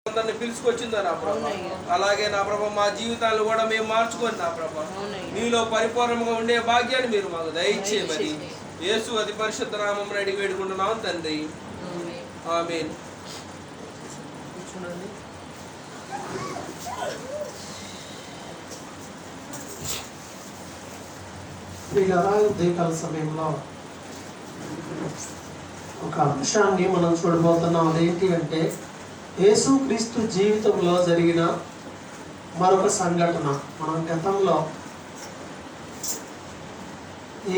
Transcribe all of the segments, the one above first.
అందరిని పిలుచుకొచ్చిందో నా ప్రభా, అలాగే నా ప్రభా మా జీవితాలు కూడా మేము మార్చుకొని నా ప్రభా నీలో పరిపూర్ణంగా ఉండే భాగ్యాన్ని మీరు మాకు దయచేయమని యేసు అతి పరిశుద్ధ నామమున అడిగి వేడుకుంటున్నాం తండ్రి, ఆమేన్. ఉదయకాల సమయంలో ఒక అంశాన్ని మనం చూడబోతున్నాం. అదేంటి అంటే యేసుక్రీస్తు జీవితంలో జరిగిన మరొక సంఘటన. మనం గతంలో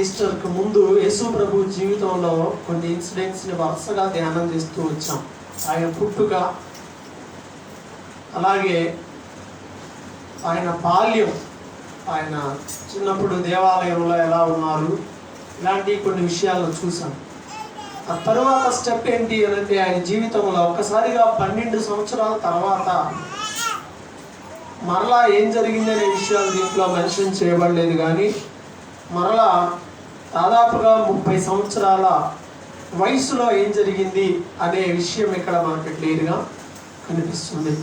ఈస్టర్కు ముందు యేసు ప్రభు జీవితంలో కొన్ని ఇన్సిడెంట్స్ని వరుసగా ధ్యానం చేస్తూ వచ్చాం. ఆయన పుట్టుక, అలాగే ఆయన బాల్యం, ఆయన చిన్నప్పుడు దేవాలయంలో ఎలా ఉన్నారు, ఇలాంటి కొన్ని విషయాలను చూసాం. ఆ తరువాత స్టెప్ ఏంటి అంటే ఆయన జీవితంలో ఒక్కసారిగా 12 సంవత్సరాల తర్వాత మరలా ఏం జరిగిందనే విషయాలు దీంట్లో మెన్షన్ చేయబడలేదు, కానీ మరలా దాదాపుగా 30 సంవత్సరాల వయసులో ఏం జరిగింది అనే విషయం ఇక్కడ మనకి క్లియర్గా కనిపిస్తుంది.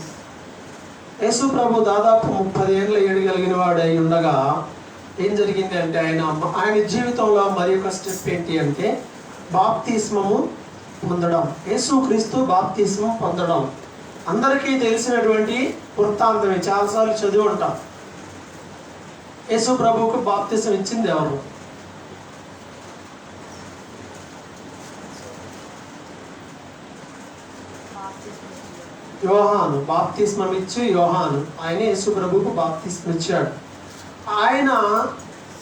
యేసు ప్రభు దాదాపు 30 ఏళ్ళ ఏడగలిగిన వాడు అయి ఉండగా ఏం జరిగింది అంటే ఆయన జీవితంలో మరి ఒక స్టెప్ ఏంటి అంటే బాప్తిస్మము పొందడం. యేసుక్రీస్తు బాప్తిస్మం పొందడం అందరికీ తెలిసినటువంటి వృత్తాంతమే, చాలాసార్లు చదివి ఉంటాం. యేసు ప్రభువుకు బాప్తిస్మం ఇచ్చింది ఎవరు? యోహాను. బాప్తిస్మం ఇచ్చి యోహాను, ఆయన యేసు ప్రభువుకు బాప్తిస్మం ఇచ్చాడు. ఆయన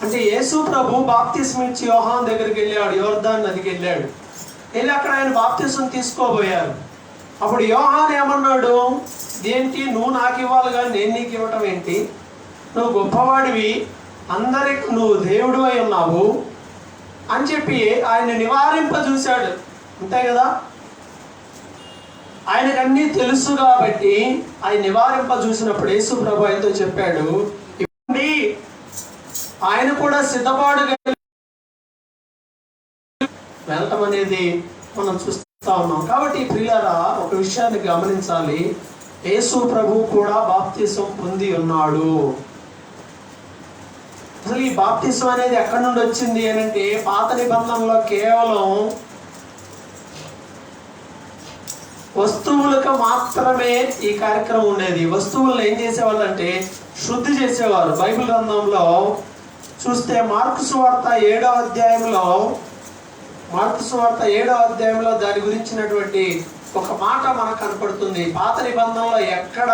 అంటే యేసు ప్రభు బాప్తిస్మం ఇచ్చి యోహాను దగ్గరికి వెళ్ళాడు, యోర్దాన్ నదికి వెళ్ళాడు. వెళ్ళి అక్కడ ఆయన బాప్తిస్మం తీసుకోబోయారు. అప్పుడు యోహాను ఏమన్నాడు, ఏంటి నువ్వు నాకు ఇవ్వాలి కానీ నేను నీకు ఇవ్వటం ఏంటి, నువ్వు గొప్పవాడివి, అందరికి నువ్వు దేవుడు అయి ఉన్నావు అని చెప్పి ఆయన నివారింపజూశాడు. అంతే కదా, ఆయనకన్నీ తెలుసు కాబట్టి ఆయన నివారింపజూసినప్పుడు యేసు ప్రభు ఆయనతో చెప్పాడు, ఇవ్వండి. ఆయన కూడా సిద్ధపాటు వెళ్ళటం అనేది మనం చూస్తూ ఉన్నాం. కాబట్టి ప్రియులారా, ఒక విషయాన్ని గమనించాలి, యేసు ప్రభు కూడా బాప్తిసం పొంది ఉన్నాడు. అసలు ఈ బాప్తిసం అనేది ఎక్కడి నుండి వచ్చింది అని అంటే పాత నిబంధనలో కేవలం వస్తువులకు మాత్రమే ఈ కార్యక్రమం ఉండేది. వస్తువులను ఏం చేసేవాళ్ళు అంటే శుద్ధి చేసేవారు. బైబిల్ గ్రంథంలో చూస్తే మార్కు సువార్త 7వ అధ్యాయంలో దాని గురించినటువంటి ఒక మాట మనకు కనపడుతుంది. పాత నిబంధనలో ఎక్కడ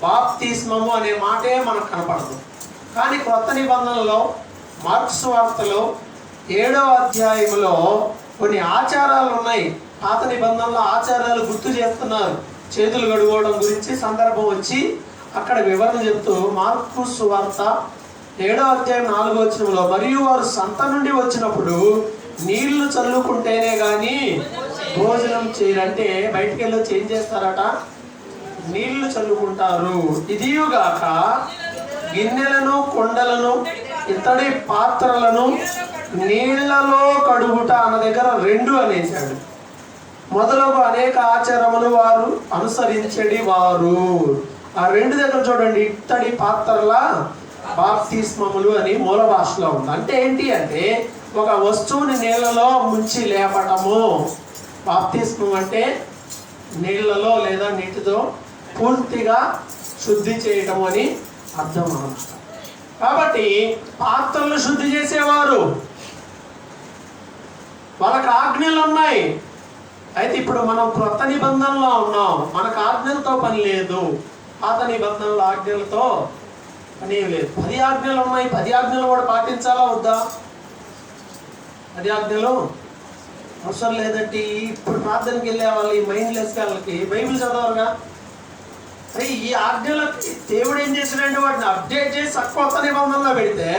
బాప్తిస్మము అనే మాటే మనకు కనపడదు, కానీ కొత్త నిబంధనలో మార్కు సువార్తలో 7వ అధ్యాయంలో కొన్ని ఆచారాలు ఉన్నాయి. పాత నిబంధనలో ఆచారాలు గుర్తు చేస్తున్నారు. చేతులు కడుక్కోవడం గురించి సందర్భం వచ్చి అక్కడ వివరణ చెప్తూ మార్కు సువార్త 7వ అధ్యాయం 4వ వచనంలో, మరియు వారు సంత నుండి వచ్చినప్పుడు నీళ్లు చల్లుకుంటేనే కానీ భోజనం చేయరంటే బయటికి వెళ్ళి ఏం చేస్తారట, నీళ్లు చల్లుకుంటారు. ఇదియుగాక గిన్నెలను, కొండలను, ఇత్తడి పాత్రలను నీళ్లలో కడుగుట అన్న దగ్గర 2 అనేసాడు. మొదలగు అనేక ఆచారములు వారు అనుసరించడి వారు. ఆ 2 దగ్గర చూడండి, ఇత్తడి పాత్రల బాప్తిస్మములు అని మూల భాషలో ఉంది. అంటే ఏంటి అంటే ఒక వస్తువుని నీళ్లలో ముంచి లేపటము. బాప్తిస్మం అంటే నీళ్లలో లేదా నీటితో పూర్తిగా శుద్ధి చేయటం అని అర్థం అన్నమాట. కాబట్టి పాత్రలు శుద్ధి చేసేవారు, వాళ్ళకి ఆజ్ఞలు ఉన్నాయి. అయితే ఇప్పుడు మనం క్రొత్త నిబంధనలో ఉన్నాం, మనకు ఆజ్ఞలతో పని లేదు. పాత నిబంధనల ఆజ్ఞలతో పని లేదు. 10 ఆజ్ఞలు ఉన్నాయి. 10 ఆజ్ఞలు కూడా పాటించాలా వద్దా? 10 ఆజ్ఞలు అవసరం లేదంటే ఇప్పుడు ప్రార్థనకి వెళ్ళే వాళ్ళు, ఈ మైండ్లెస్ వాళ్ళకి బైబిల్ చదవరుగా. అరే ఈ ఆజ్ఞలకి దేవుడు ఏం చేసినంటే వాటిని అప్డేట్ చేసి కొత్త నిబంధనలో పెడితే,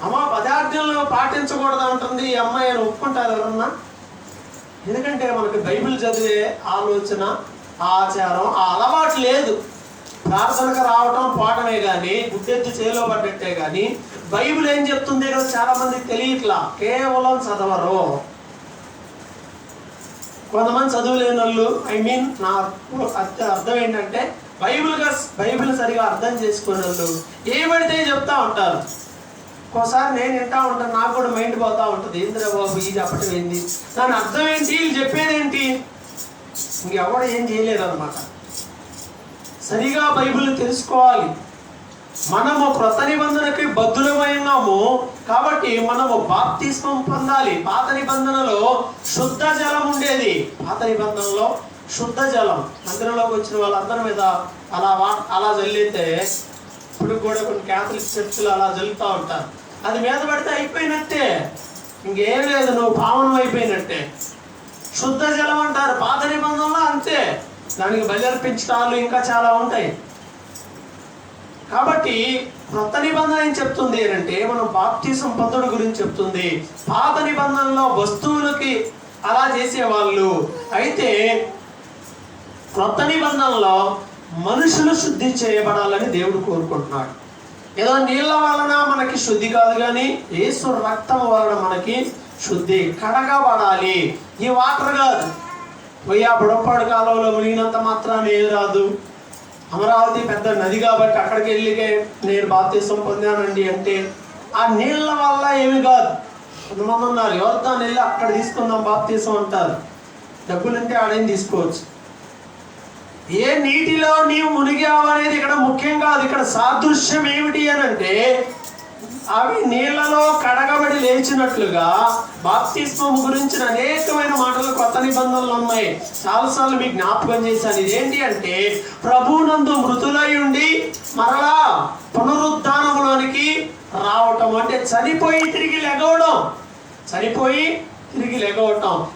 అమ్మ 10 ఆజ్ఞలను పాటించకూడదు అంటుంది ఈ అమ్మాయి అని ఒప్పుకుంటారు ఎవరన్నా? ఎందుకంటే మనకి బైబిల్ చదివే ఆలోచన, ఆచారం, ఆ అలవాటు లేదు. ప్రార్థనకు రావటం పోవటమే కానీ, గుడ్డెత్తు చేలో పడ్డట్టే కానీ బైబిల్ ఏం చెప్తుంది ఈరోజు చాలా మందికి తెలియట్లా, కేవలం చదవరు. కొంతమంది చదువులేని వాళ్ళు, నా అర్థం ఏంటంటే బైబిల్ సరిగా అర్థం చేసుకునే వాళ్ళు ఏమడితే చెప్తా ఉంటారు. ఒకసారి నేను వింటా ఉంటాను, నాకు కూడా మైండ్ పోతా ఉంటుంది, ఏంద్రా బాబు ఈ చెప్పటం ఏంటి, దాని అర్థం ఏంటి, వీళ్ళు చెప్పేదేంటి, ఇంకెవడ ఏం చేయలేరు అనమాట. సరిగా బైబిల్ తెలుసుకోవాలి. మనము క్రొత్త నిబంధనకి బద్ధులమైనాము కాబట్టి మనము బాప్తిస్మం పొందాలి. పాత నిబంధనలో శుద్ధ జలం ఉండేది. పాత నిబంధనలో శుద్ధ జలం మందిరంలోకి వచ్చిన వాళ్ళందరి మీద అలా జల్లితే, ఇప్పుడు కూడా కొన్ని క్యాథలిక్ చర్చిలు అలా జల్లుతూ ఉంటారు. అది మీద పడితే అయిపోయినట్టే, ఇంకేం లేదు, నువ్వు పావనం అయిపోయినట్టే. శుద్ధ జలం అంటారు. పాత నిబంధనలో అంతే, దానికి బలి అర్పించడాలు ఇంకా చాలా ఉంటాయి. కాబట్టి క్రొత్త నిబంధన ఏం చెప్తుంది అంటే మనం బాప్తిసం పొందడం గురించి చెప్తుంది. పాత నిబంధనలో వస్తువులకి అలా చేసేవాళ్ళు, అయితే క్రొత్త నిబంధనలో మనుషులు శుద్ధి చేయబడాలని దేవుడు కోరుకుంటున్నాడు. ఏదో నీళ్ళ వలన మనకి శుద్ధి కాదు, కానీ యేసు రక్తం వలన మనకి శుద్ధి, కడగబడాలి. ఈ వాటర్ కాదు, పోయి ఆ బుడపాడు కాలంలో మునిగినంత మాత్రాన ఏది రాదు. అమరావతి పెద్ద నది కాబట్టి అక్కడికి వెళ్ళి నేను బాప్తిసం పొందానండి అంటే ఆ నీళ్ళ వల్ల ఏమి కాదు. కొంతమంది ఉన్నారు, యోర్దాను వెళ్ళి అక్కడ తీసుకుందాం బాప్తిసం అంటారు. డబ్బులుంటే ఆడేం తీసుకోవచ్చు. ఏ నీటిలో నీవు మునిగావు అనేది ఇక్కడ ముఖ్యం కాదు. ఇక్కడ సాదృశ్యం ఏమిటి అని అంటే, అవి నీళ్లలో కడగబడి లేచినట్లుగా బాప్తిస్మం గురించిన అనేకమైన మాటలు కొత్త నిబంధనలు ఉన్నాయి. చాలాసార్లు మీకు జ్ఞాపకం చేశాను. ఇదేంటి అంటే, ప్రభువునందు మృతులై ఉండి మరలా పునరుద్ధానంలోనికి రావటం, అంటే చనిపోయి తిరిగి లెగవటం.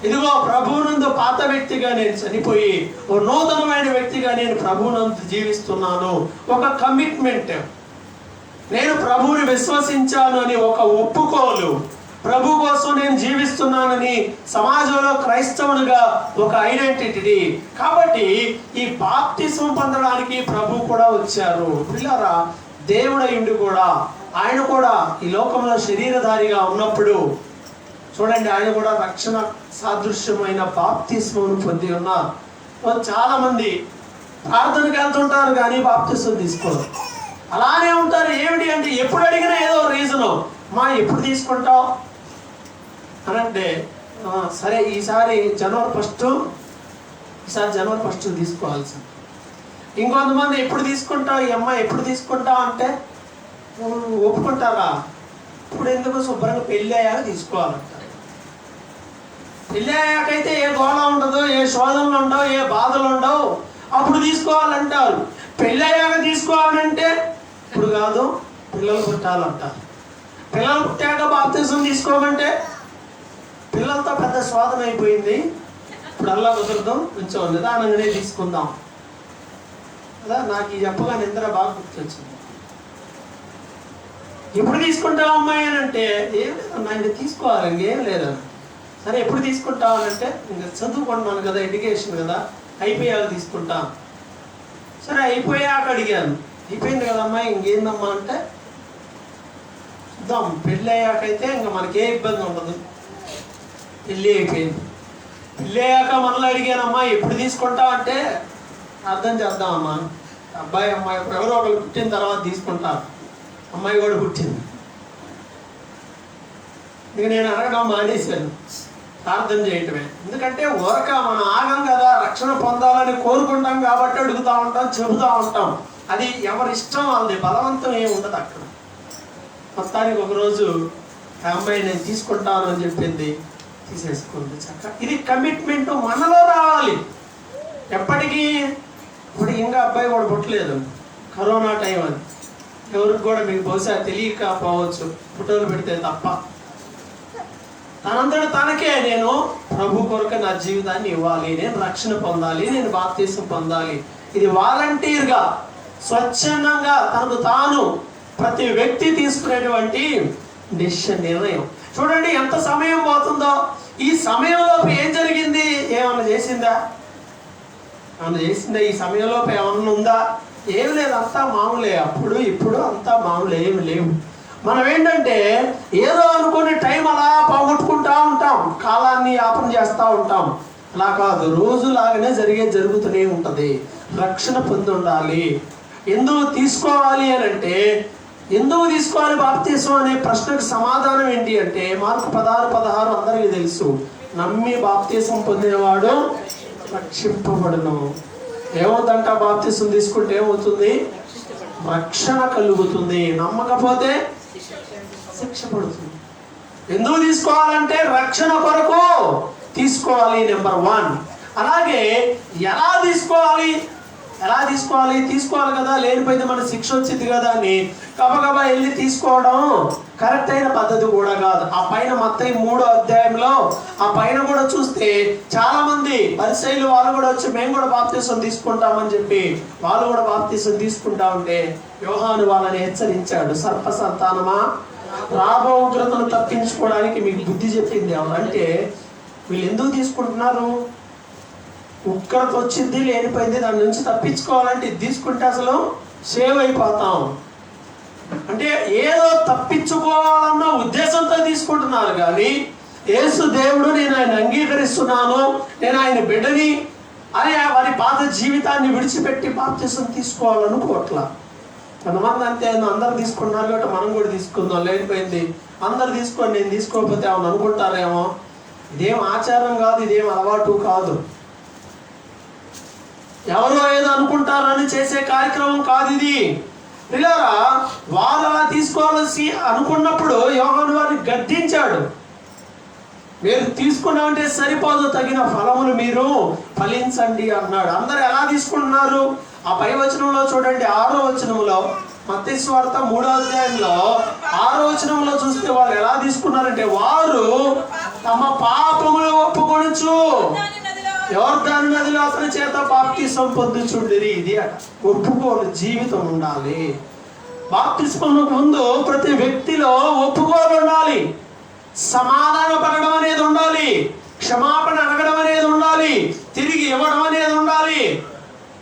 ఇదిగో ప్రభువునందు పాత వ్యక్తిగా నేను చనిపోయి ఓ నూతనమైన వ్యక్తిగా నేను ప్రభువునందు జీవిస్తున్నాను. ఒక కమిట్మెంట్, నేను ప్రభువుని విశ్వసించాను అని ఒక ఒప్పుకోలు, ప్రభు కోసం నేను జీవిస్తున్నానని సమాజంలో క్రైస్తవునిగా ఒక ఐడెంటిటీ. కాబట్టి ఈ బాప్తిసం పొందడానికి ప్రభు కూడా వచ్చారు. పిల్లరా, దేవుడయుండి కూడా ఆయన కూడా ఈ లోకంలో శరీరధారిగా ఉన్నప్పుడు చూడండి, ఆయన కూడా రక్షణ సాదృశ్యమైన బాప్తిస్మం పొంది ఉన్నారు. చాలా మంది ప్రార్థనకి వెళ్తుంటారు కానీ బాప్తిస్మం తీసుకోరు, అలానే ఉంటారు. ఏమిటి అంటే, ఎప్పుడు అడిగినా ఏదో రీజను, మా ఎప్పుడు తీసుకుంటావు అని అంటే, సరే ఈసారి జనవరి ఫస్ట్ తీసుకోవాల్సింది. ఇంకొంతమంది ఎప్పుడు తీసుకుంటావు ఈ అమ్మాయి ఎప్పుడు తీసుకుంటావు అంటే ఒప్పుకుంటారా? ఇప్పుడు ఎందుకు, శుభ్రంగా పెళ్ళి అయ్యాక తీసుకోవాలంటారు. పెళ్ళి అయ్యాకైతే ఏ గోళ ఉండదు, ఏ శోధనలు ఉండవు, ఏ బాధలు ఉండవు, అప్పుడు తీసుకోవాలంటారు. పెళ్ళి అయ్యాక తీసుకోవాలంటే ఇప్పుడు కాదు, పిల్లలు పుట్టాలంటారు. పిల్లలు పుట్టాక బాప్తిసం తీసుకోమంటే పిల్లలతో పెద్ద శోధన అయిపోయింది, ఇప్పుడు అలా కుదరదు, కొంచెం నిదానంగానే తీసుకుందాం కదా. నాకు ఈ చెప్పగా నిద్ర బాగా గుర్తొచ్చింది. ఎప్పుడు తీసుకుంటావు అమ్మాయి అని అంటే, ఏం లేదన్నా ఇంకా తీసుకోవాలి, ఇంకేం లేదన్న. సరే ఎప్పుడు తీసుకుంటావు అని అంటే, ఇంకా చదువుకుంటున్నాను కదా, ఎడ్యుకేషన్ కదా, అయిపోయాక తీసుకుంటాను. సరే అయిపోయాక అడిగాను, అయిపోయింది కదా అమ్మాయి, ఇంకేందమ్మా అంటే, చూద్దాం పెళ్ళి అయ్యాకైతే ఇంకా మనకే ఇబ్బంది ఉండదు. పెళ్ళి అయిపోయింది. పెళ్ళి అయ్యాక మనల్ని అడిగానమ్మా ఎప్పుడు తీసుకుంటావు అంటే, అర్థం చేద్దామమ్మా, అబ్బాయి అమ్మాయి ఎవరో ఒకరు పుట్టిన తర్వాత తీసుకుంటారు. అమ్మాయి కూడా పుట్టింది. ఇక నేను అడగడం మానేశాను, ప్రార్థన చేయటమే. ఎందుకంటే ఊరక మనం ఆగం కదా, రక్షణ పొందాలని కోరుకుంటాం కాబట్టి అడుగుతూ ఉంటాం, చెబుతూ ఉంటాం. అది ఎవరి ఇష్టం వాళ్ళది, బలవంతం ఏమి ఉండదు అక్కడ. మొత్తానికి ఒకరోజు ఆ అమ్మాయి నేను తీసుకుంటాను అని చెప్పింది, తీసేసుకుంది చక్క. ఇది కమిట్మెంట్ మనలో రావాలి ఎప్పటికీ. ఇప్పుడు ఇంకా అబ్బాయి కూడా పుట్టలేదు, కరోనా టైం అది, ఎవరికి కూడా మీకు బహుశా తెలియకపోవచ్చు, ఫోటోలు పెడితే తప్ప. తనంతట తనకే నేను ప్రభు కొరకు నా జీవితాన్ని ఇవ్వాలి, నేను రక్షణ పొందాలి, నేను బాప్తిసం పొందాలి. ఇది వాలంటీర్గా స్వచ్ఛందంగా తనకు తాను ప్రతి వ్యక్తి తీసుకునేటువంటి నిర్ణయం. చూడండి ఎంత సమయం పోతుందో. ఈ సమయంలోపు ఏం జరిగింది? ఏమన్నా చేసిందా? ఈ సమయంలోపు ఏమన్నా ఉందా? ఏం లేదు, అంతా మామూలే. అప్పుడు ఇప్పుడు అంతా మామూలే, ఏమి లేవు. మనం ఏంటంటే ఏదో అనుకుని టైం అలా పోగొట్టుకుంటా ఉంటాం, కాలాన్ని యాపన చేస్తూ ఉంటాం. అలా కాదు, రోజులాగానే జరుగుతూనే ఉంటుంది. రక్షణ పొంది ఉండాలి. ఎందుకు తీసుకోవాలి అని అంటే, ఎందుకు తీసుకోవాలి బాప్తీసం అనే ప్రశ్నకు సమాధానం ఏంటి అంటే, మార్కు 16:16 అందరికీ తెలుసు. నమ్మి బాప్తీసం పొందినవాడు రక్షింపబడును. ఏమవుతుందంట? బాప్తీసం తీసుకుంటే ఏమవుతుంది? రక్షణ కలుగుతుంది. నమ్మకపోతే శిక్ష పడుతుంది. ఎందుకు తీసుకోవాలంటే రక్షణ కొరకు తీసుకోవాలి, నెంబర్ 1. అలాగే ఎలా తీసుకోవాలి తీసుకోవాలి కదా, లేనిపోయితే మన శిక్ష వచ్చింది కదా అని గబగబా వెళ్ళి తీసుకోవడం కరెక్ట్ అయిన పద్ధతి కూడా కాదు. ఆ పైన మత్తయి 3వ అధ్యాయంలో ఆ పైన కూడా చూస్తే చాలా మంది పరిసయ్యులు వాళ్ళు కూడా వచ్చి మేము కూడా బాప్తీసం తీసుకుంటామని చెప్పి వాళ్ళు కూడా బాప్తీసం తీసుకుంటా ఉంటే యోహాను వాళ్ళని హెచ్చరించాడు. సర్ప సంతానమా, రాబో ఉగ్రతను తప్పించుకోవడానికి మీకు బుద్ధి చెప్పింది ఎవరంటే, వీళ్ళు ఎందుకు తీసుకుంటున్నారు? ఉగ్రత వచ్చింది, లేనిపోయింది, దాని నుంచి తప్పించుకోవాలంటే ఇది తీసుకుంటే అసలు సేవ్ అయిపోతాం అంటే ఏదో తప్పించుకోవాలన్న ఉద్దేశంతో తీసుకుంటున్నారు. కానీ యేసు దేవుడు, నేను ఆయన అంగీకరిస్తున్నాను, నేను ఆయన బిడ్డని అని వారి పాత జీవితాన్ని విడిచిపెట్టి బాప్తీసం తీసుకోవాలనుకోవట్లా. కొంతమంది అంతే, అందరు తీసుకున్నారు కాబట్టి మనం కూడా తీసుకుందాం, లేనిపోయింది అందరు తీసుకొని నేను తీసుకోకపోతే ఏమని అనుకుంటారేమో. ఇదేం ఆచారం కాదు, ఇదేం అలవాటు కాదు, ఎవరో ఏదో అనుకుంటారని చేసే కార్యక్రమం కాదు ఇది. పిల్లరా, వాళ్ళు అలా తీసుకోవాల్సి అనుకున్నప్పుడు యోహాను వారిని గద్దించాడు. మీరు తీసుకున్నామంటే సరిపోదు, తగిన ఫలములు మీరు ఫలించండి అన్నాడు. అందరు ఎలా తీసుకుంటున్నారు? ఆ పై వచనంలో చూడండి, 6వ వచనంలో, మత్తయి సువార్త 3వ అధ్యాయంలో 6వ వచనంలో చూస్తే వాళ్ళు ఎలా తీసుకున్నారంటే, వారు తమ పాపములు ఒప్పుకొనుచు యోర్దాను నదిలో అతని చేత బాప్తిసం పొందుచుండిరి. ఇది ఒప్పుకోలు జీవితం ఉండాలి. బాప్తిస్మకు ముందు ప్రతి వ్యక్తిలో ఒప్పుకోలు ఉండాలి, సమాధాన పడడం అనేది ఉండాలి, క్షమాపణ అడగడం అనేది ఉండాలి, తిరిగి ఇవ్వడం అనేది ఉండాలి.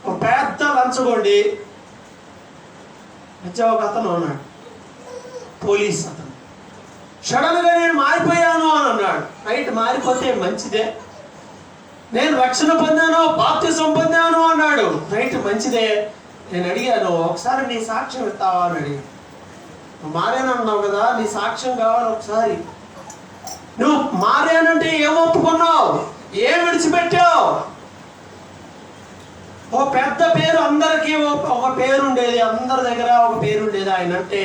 ఒక పెద్ద లంచగొండి ఒక అతను ఉన్నాడు, పోలీస్ అతను. సడన్ గా నేను మారిపోయాను అని అన్నాడు. రైట్, మారిపోతే మంచిదే. నేను రక్షణ పొందాను, బాప్తిసం పొందాను అన్నాడు. రైట్, మంచిదే. నేను అడిగాను, ఒకసారి నీ సాక్ష్యం ఇస్తావా అని అడిగాను. నువ్వు మారానన్నావు కదా, నీ సాక్ష్యం కావాలి ఒకసారి. నువ్వు మారానంటే ఏం ఒప్పుకున్నావు, ఏం విడిచిపెట్టావు? ఓ పెద్ద పేరు, అందరికీ ఒక పేరు ఉండేది, అందరి దగ్గర ఒక పేరు ఉండేది. ఆయన అంటే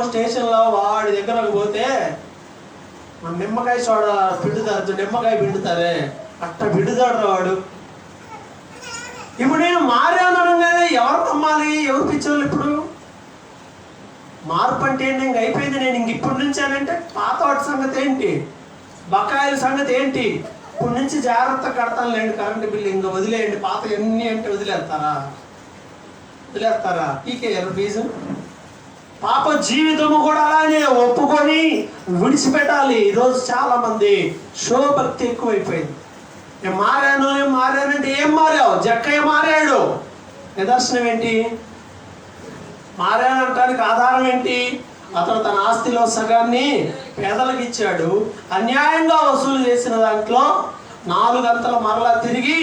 స్టేషన్లో వాడి దగ్గరకు పోతే మన నిమ్మకాయ సోడా పిండుతారు, నిమ్మకాయ పిండుతారే అట్ట పిండుతాడు వాడు. ఇప్పుడు నేను మారానగానే ఎవరు నమ్మాలి? ఎవరు పిచ్చోళ్ళు? ఇప్పుడు మార్పు అంటే ఏంటి? ఇంక అయిపోయింది, నేను ఇంక ఇప్పుడు నుంచి అంటే పాత వాటి సంగతి ఏంటి, బకాయిల సంగతి ఏంటి, ఇప్పుడు నుంచి జాగ్రత్త కడతాను లేండి, కరెంటు బిల్లు ఇంకా వదిలేయండి, పాత ఎన్ని అంటే వదిలేస్తారా? పీకేయారు ఫీజు. పాప జీవితము కూడా అలానే ఒప్పుకొని విడిచిపెట్టాలి. ఈరోజు చాలా మంది షో భక్తి ఎక్కువైపోయింది. నేను మారానంటే ఏం మారావు? జక్కయ్య మారాడు, నిదర్శనం ఏంటి? మారానంటానికి ఆధారం ఏంటి? అతను తన ఆస్తిలో సగాన్ని పేదలకు ఇచ్చాడు, అన్యాయంగా వసూలు చేసిన దాంట్లో 4 గంటల మరలా తిరిగి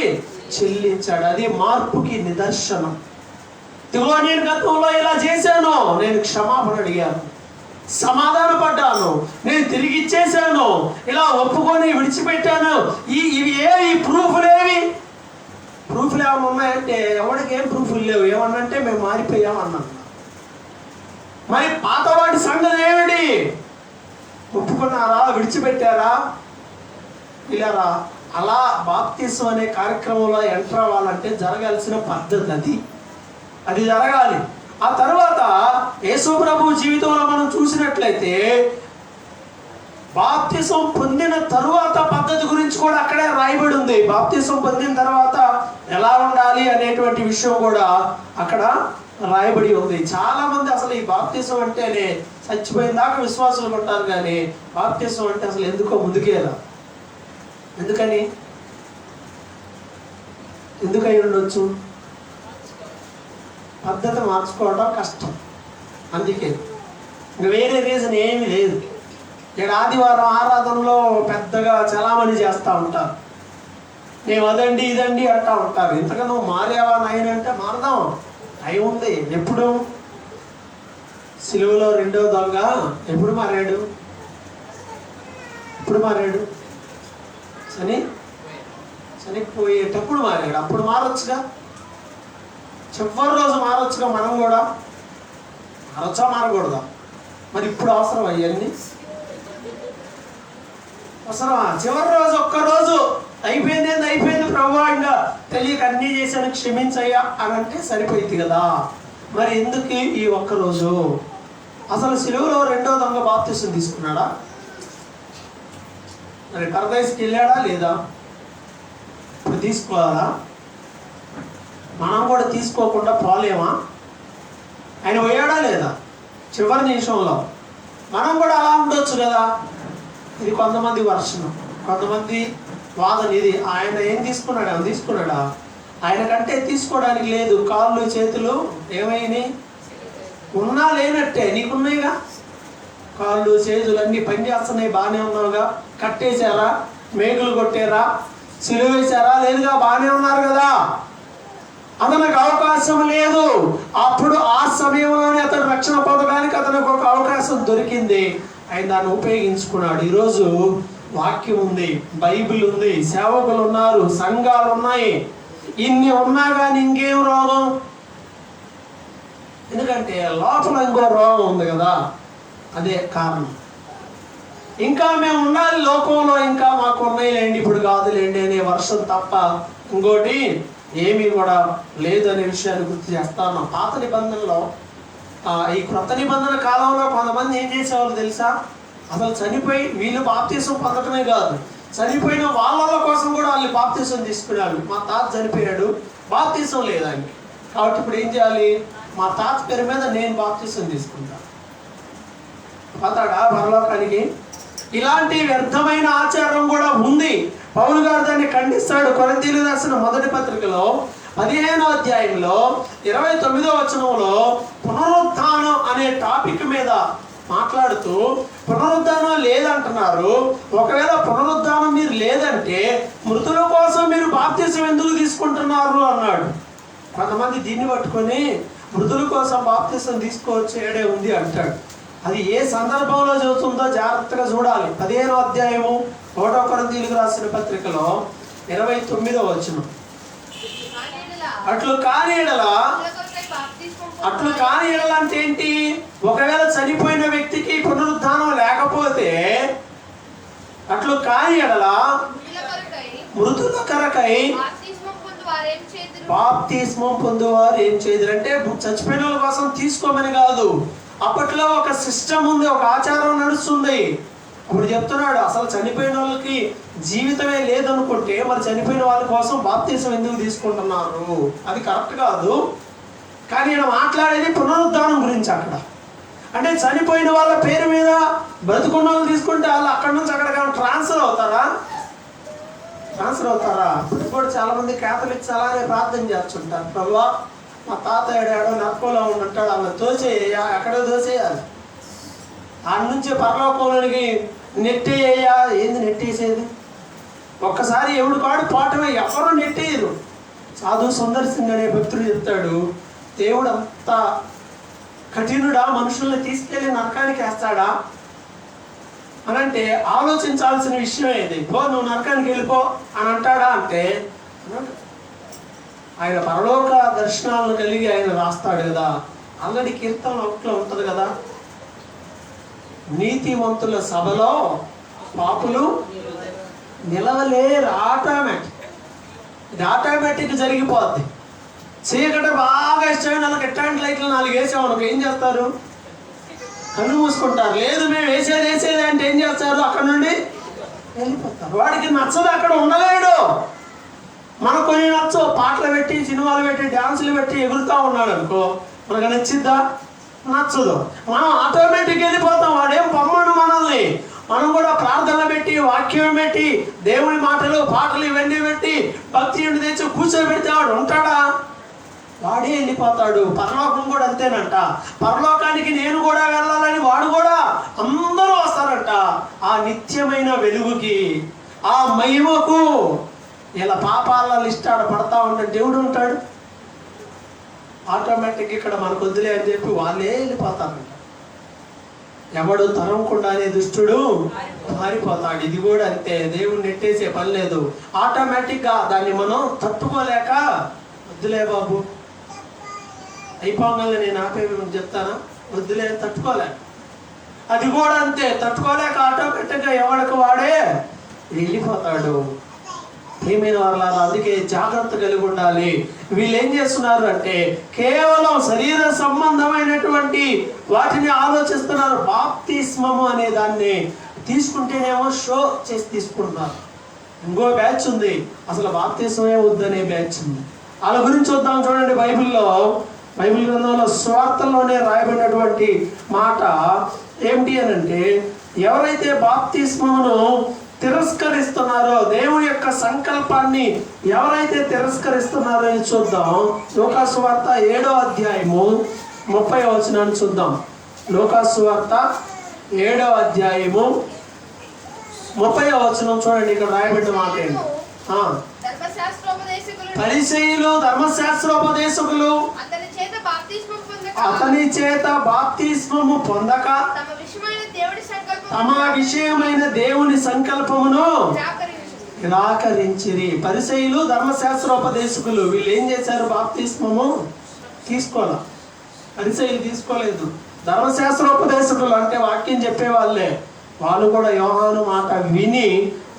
చెల్లించాడు. అది మార్పుకి నిదర్శనం. ఇదిగో నేను గతంలో ఇలా చేశాను, నేను క్షమాపణ అడిగాను, సమాధాన పడ్డాను, నేను తిరిగి ఇచ్చేసాను, ఇలా ఒప్పుకొని విడిచిపెట్టాను. ఈ ప్రూఫ్లు ఏమైనా ఉన్నాయంటే ఎవరికి ఏం ప్రూఫ్లు లేవు. ఏమన్నంటే మేము మారిపోయామన్నాను. మరి పాత వాటి సంగతి ఏమిటి? ఒప్పుకున్నారా? విడిచిపెట్టారా? ఇలారా అలా బాప్తిసం అనే కార్యక్రమంలో ఎంటర్ అవ్వాలంటే జరగాల్సిన పద్ధతి అది జరగాలి. ఆ తర్వాత యేసు ప్రభు జీవితంలో మనం చూసినట్లయితే బాప్తిసం పొందిన తరువాత పద్ధతి గురించి కూడా అక్కడే రాయబడి ఉంది. బాప్తిసం పొందిన తర్వాత ఎలా ఉండాలి అనేటువంటి విషయం కూడా అక్కడ రాయబడి ఉంది. చాలా మంది అసలు ఈ బాప్తిసం అంటేనే చచ్చిపోయిన దాకా విశ్వాసులు ఉంటారు, కానీ బాప్తిసం అంటే అసలు ఎందుకో ముందుకేరా. ఎందుకై ఉండొచ్చు? పద్ధతి మార్చుకోవడం కష్టం, అందుకే. ఇంకా వేరే రీజన్ ఏమీ లేదు. ఇక్కడ ఆదివారం ఆరాధనలో పెద్దగా చలామణి చేస్తూ ఉంటారు. మేము అదండి ఇదండి అంటా ఉంటారు. ఇంతగా నువ్వు మారావా నాయన అంటే మారదాం, అయి ఉంది. ఎప్పుడు? సిలువలో రెండో దొంగ ఎప్పుడు మారాడు? ఎప్పుడు మారాడు? చనిపోయేటప్పుడు మారాడు. అప్పుడు మారొచ్చుగా, చివరి రోజు మారొచ్చుగా. మనం కూడా మారొచ్చా మారకూడదా? మరి ఇప్పుడు అవసరం అవన్నీ? అవసరమా? చివరి రోజు ఒక్కరోజు అయిపోయింది ప్రభువా, ఇంకా తెలియక అన్నీ చేశాను క్షమించయ్యా అని అంటే సరిపోయింది కదా. మరి ఎందుకు ఈ ఒక్కరోజు? అసలు సిలువలో రెండో దొంగ బాప్తిసం తీసుకున్నాడా? మరి పరదేశికి వెళ్ళాడా లేదా? ఇప్పుడు తీసుకోవాలా? మనం కూడా తీసుకోకుండా పోలేమా? ఆయన పోయాడా లేదా చివరి నిమిషంలో? మనం కూడా అలా ఉండొచ్చు కదా. ఇది కొంతమంది వర్షం, కొంతమంది వాదన. ఇది ఆయన ఏం తీసుకున్నాడా? ఆయన కంటే తీసుకోవడానికి లేదు. కాళ్ళు చేతులు ఏమైనాయి? ఉన్నా లేనట్టే. నీకున్నాయిగా కాళ్ళు చేతులు అన్నీ పనిచేస్తున్నాయి, బాగానే ఉన్నావుగా. కట్టేశారా? మేకులు కొట్టారా? సిలువ వేశారా? లేదుగా, బాగానే ఉన్నారు కదా. అతనికి అవకాశం లేదు. అప్పుడు ఆ సమయంలోనే అతను రక్షణ పొందడానికి అతనికి ఒక అవకాశం దొరికింది. ఆయన దాన్ని ఉపయోగించుకున్నాడు. ఈరోజు వాక్యం ఉంది, బైబిల్ ఉంది, సేవకులు ఉన్నారు, సంఘాలు ఉన్నాయి. ఇన్ని ఉన్నా కానీ ఇంకేం రోగం? ఎందుకంటే లోపల ఇంకో రోగం ఉంది కదా, అదే కారణం. ఇంకా మేము ఉండాలి లోకంలో, ఇంకా మాకు ఉన్నాయిలేండి ఇప్పుడు కాదులేండి అనే వర్షం తప్ప ఇంకోటి ఏమీ కూడా లేదు అనే విషయాన్ని గుర్తు చేస్తాను. పాత నిబంధనలో, ఈ క్రొత్త నిబంధన కాలంలో కొంతమంది ఏం చేసేవాళ్ళు తెలుసా? అసలు చనిపోయి వీళ్ళు బాప్తీసం పొందటమే కాదు, చనిపోయిన వాళ్ళ కోసం కూడా వాళ్ళు బాప్తీసం తీసుకున్నారు. మా తాత చనిపోయాడు, బాప్తీసం లేదు ఆయనకి, కాబట్టి ఇప్పుడు ఏం చేయాలి? మా తాత పేరు మీద నేను బాప్తీసం తీసుకుంటా. పోతాడా పరలోకానికి? ఇలాంటి వ్యర్థమైన ఆచారం కూడా ఉంది. పౌలు గారు దాన్ని ఖండిస్తాడు. కొరింథీయులకు రాసిన మొదటి పత్రికలో 15వ అధ్యాయంలో 29వ వచనంలో పునరుత్థానం అనే టాపిక్ మీద మాట్లాడుతూ, పునరుద్ధానం లేదంటున్నారు. ఒకవేళ పునరుద్ధానం మీరు లేదంటే మృతుల కోసం మీరు బాప్తీసం ఎందుకు తీసుకుంటున్నారు అన్నాడు. కొంతమంది దీన్ని పట్టుకొని మృతుల కోసం బాప్తీసం తీసుకోవచ్చేడే ఉంది అంటాడు. అది ఏ సందర్భంలో చదువుతుందో జాగ్రత్తగా చూడాలి. 15వ అధ్యాయము 1వ కొరింథీయులకు రాసిన పత్రికలో 29వ వచనం. అట్లు కాని ఎడల అంటే ఏంటి? ఒకవేళ చనిపోయిన వ్యక్తికి పునరుద్ధానం లేకపోతే, అట్లు కాని ఎడల మృతుల కొరకై బాప్తిస్మం పొందువారు ఏం చేయదు అంటే చచ్చిపోయిన వాళ్ళ కోసం తీసుకోమని కాదు. అప్పట్లో ఒక సిస్టమ్ ఉంది, ఒక ఆచారం నడుస్తుంది. ఇప్పుడు చెప్తున్నాడు అసలు చనిపోయిన వాళ్ళకి జీవితమే లేదనుకుంటే మరి చనిపోయిన వాళ్ళ కోసం బాప్తిసం ఎందుకు తీసుకుంటున్నారు? అది కరెక్ట్ కాదు. కానీ ఈయన మాట్లాడేది పునరుద్ధానం గురించి. అక్కడ అంటే చనిపోయిన వాళ్ళ పేరు మీద బ్రతుకున్న వాళ్ళు తీసుకుంటే వాళ్ళు అక్కడి నుంచి అక్కడ ట్రాన్స్ఫర్ అవుతారా? ఇప్పుడు కూడా చాలా మంది క్యాథలిక్స్ అలానే ప్రార్థన చేస్తుంటారు. ప్రభువా మా తాత ఏడాడో నరకంలో ఉంటాడు, అలా తోసేయ్యా, ఎక్కడో తోసేయాలి, ఆడ నుంచి పరలోకంలోనికి నెట్టేయ్యా. ఏంది నెట్టేసేది? ఒక్కసారి ఎవడు కాడు పోవటమే, ఎవరు నెట్టేయరు. సాధు సుందర్ సింగ్ అనే భక్తుడు చెప్తాడు, దేవుడు అంత కఠినుడా, మనుషుల్ని తీసుకెళ్ళి నరకానికి వేస్తాడా అని అంటే ఆలోచించాల్సిన విషయం ఏది? పో నువ్వు నరకానికి వెళ్ళిపో అని అంటాడా అంటే ఆయన పరలోక దర్శనాలను కలిగి ఆయన రాస్తాడు కదా. ఆల్రెడీ కీర్తన ఒకట్లో ఉంటుంది కదా, నీతివంతుల సభలో పాపులు నిలవలేరు. ఆటోమేటిక్ జరిగిపోద్ది. చీకటి బాగా ఇష్టమైన వాళ్ళకి ఎట్లాంటి లైట్లు 4 వేసామనుకో ఏం చేస్తారు? కళ్ళు మూసుకుంటారు. లేదు మేము వేసేది అంటే ఏం చేస్తారు? అక్కడ నుండి వెళ్ళిపోతారు. వాడికి నచ్చదు, అక్కడ ఉండలేడు. మనకు కొన్ని నచ్చు, పాటలు పెట్టి, సినిమాలు పెట్టి, డ్యాన్సులు పెట్టి ఎగురుతూ ఉన్నాడు అనుకో, మనకు నచ్చిద్దా? నచ్చదు. మనం ఆటోమేటిక్ వెళ్ళిపోతాం. వాడేం పొమ్మడు మనల్ని. మనం కూడా ప్రార్థనలు పెట్టి, వాక్యం పెట్టి, దేవుని మాటలు, పాటలు ఇవన్నీ పెట్టి, భక్తి తెచ్చి కూర్చోబెడితే వాడు ఉంటాడా? వాడే వెళ్ళిపోతాడు. పరలోకం కూడా అంతేనంట. పరలోకానికి నేను కూడా వెళ్ళాలని వాడు కూడా అందరూ వస్తారంట. ఆ నిత్యమైన వెలుగుకి, ఆ మహిమకు ఇలా పాపాల లిస్ట్ ఆడ పడతా ఉంటే దేవుడు ఉంటాడు? ఆటోమేటిక్ ఇక్కడ మనకు వద్దులే అని చెప్పి వాళ్ళే వెళ్ళిపోతారంట. ఎవడు తరంకుండానే దుష్టుడు మారిపోతాడు. ఇది కూడా అంతే, దేవుడు నెట్టేసే పని లేదు. ఆటోమేటిక్గా దాన్ని మనం తట్టుకోలేక వద్దులే బాబు అయిపోగానే నేను ఆపేమని చెప్తానా, వద్దులే తట్టుకోలేక. అది కూడా అంతే, తట్టుకోలేక ఆటోమేటిక్గా ఎవడికి వాడే వెళ్ళిపోతాడు. ఏమైనా వాళ్ళ అందుకే జాగ్రత్త కలిగి ఉండాలి. వీళ్ళు ఏం చేస్తున్నారు అంటే కేవలం శరీర సంబంధమైనటువంటి వాటిని ఆలోచిస్తున్నారు. బాప్తిస్మము అనే దాన్ని తీసుకుంటేనేమో షో చేసి తీసుకుంటున్నారు. ఇంకో బ్యాచ్ ఉంది, అసలు బాప్తిస్మమే వద్దనే బ్యాచ్ ఉంది. వాళ్ళ గురించి చూద్దాం. చూడండి, బైబిల్ గ్రంథంలో స్వార్థంలోనే రాయబడినటువంటి మాట ఏమిటి అని అంటే, ఎవరైతే బాప్తిస్మమును తిరస్కరిస్తున్నారో, దేవుని యొక్క సంకల్పాన్ని ఎవరైతే తిరస్కరిస్తున్నారో అని చూద్దాం. లూకాసు సువార్త 7వ అధ్యాయము 30వ వచనాన్ని చూద్దాం. లూకాసు సువార్త 7వ అధ్యాయము 30వ వచనం చూడండి. ఇక్కడ రాయబడిన మాట ఏంటి? పరిసయ్యులు ధర్మశాస్త్రోపదేశకులు అతని చేత బాప్తిస్మము పొందక తమ విషయమైన దేవుని సంకల్పమును నిరాకరించిరి. పరిసయ్యులు ధర్మశాస్త్రోపదేశకులు వీళ్ళు ఏం చేశారు? బాప్తిస్మము తీసుకోవాలి. పరిసయ్యులు తీసుకోలేదు. ధర్మశాస్త్రోపదేశకులు అంటే వాక్యం చెప్పే వాళ్ళే, వాళ్ళు కూడా యోహాను మాట విని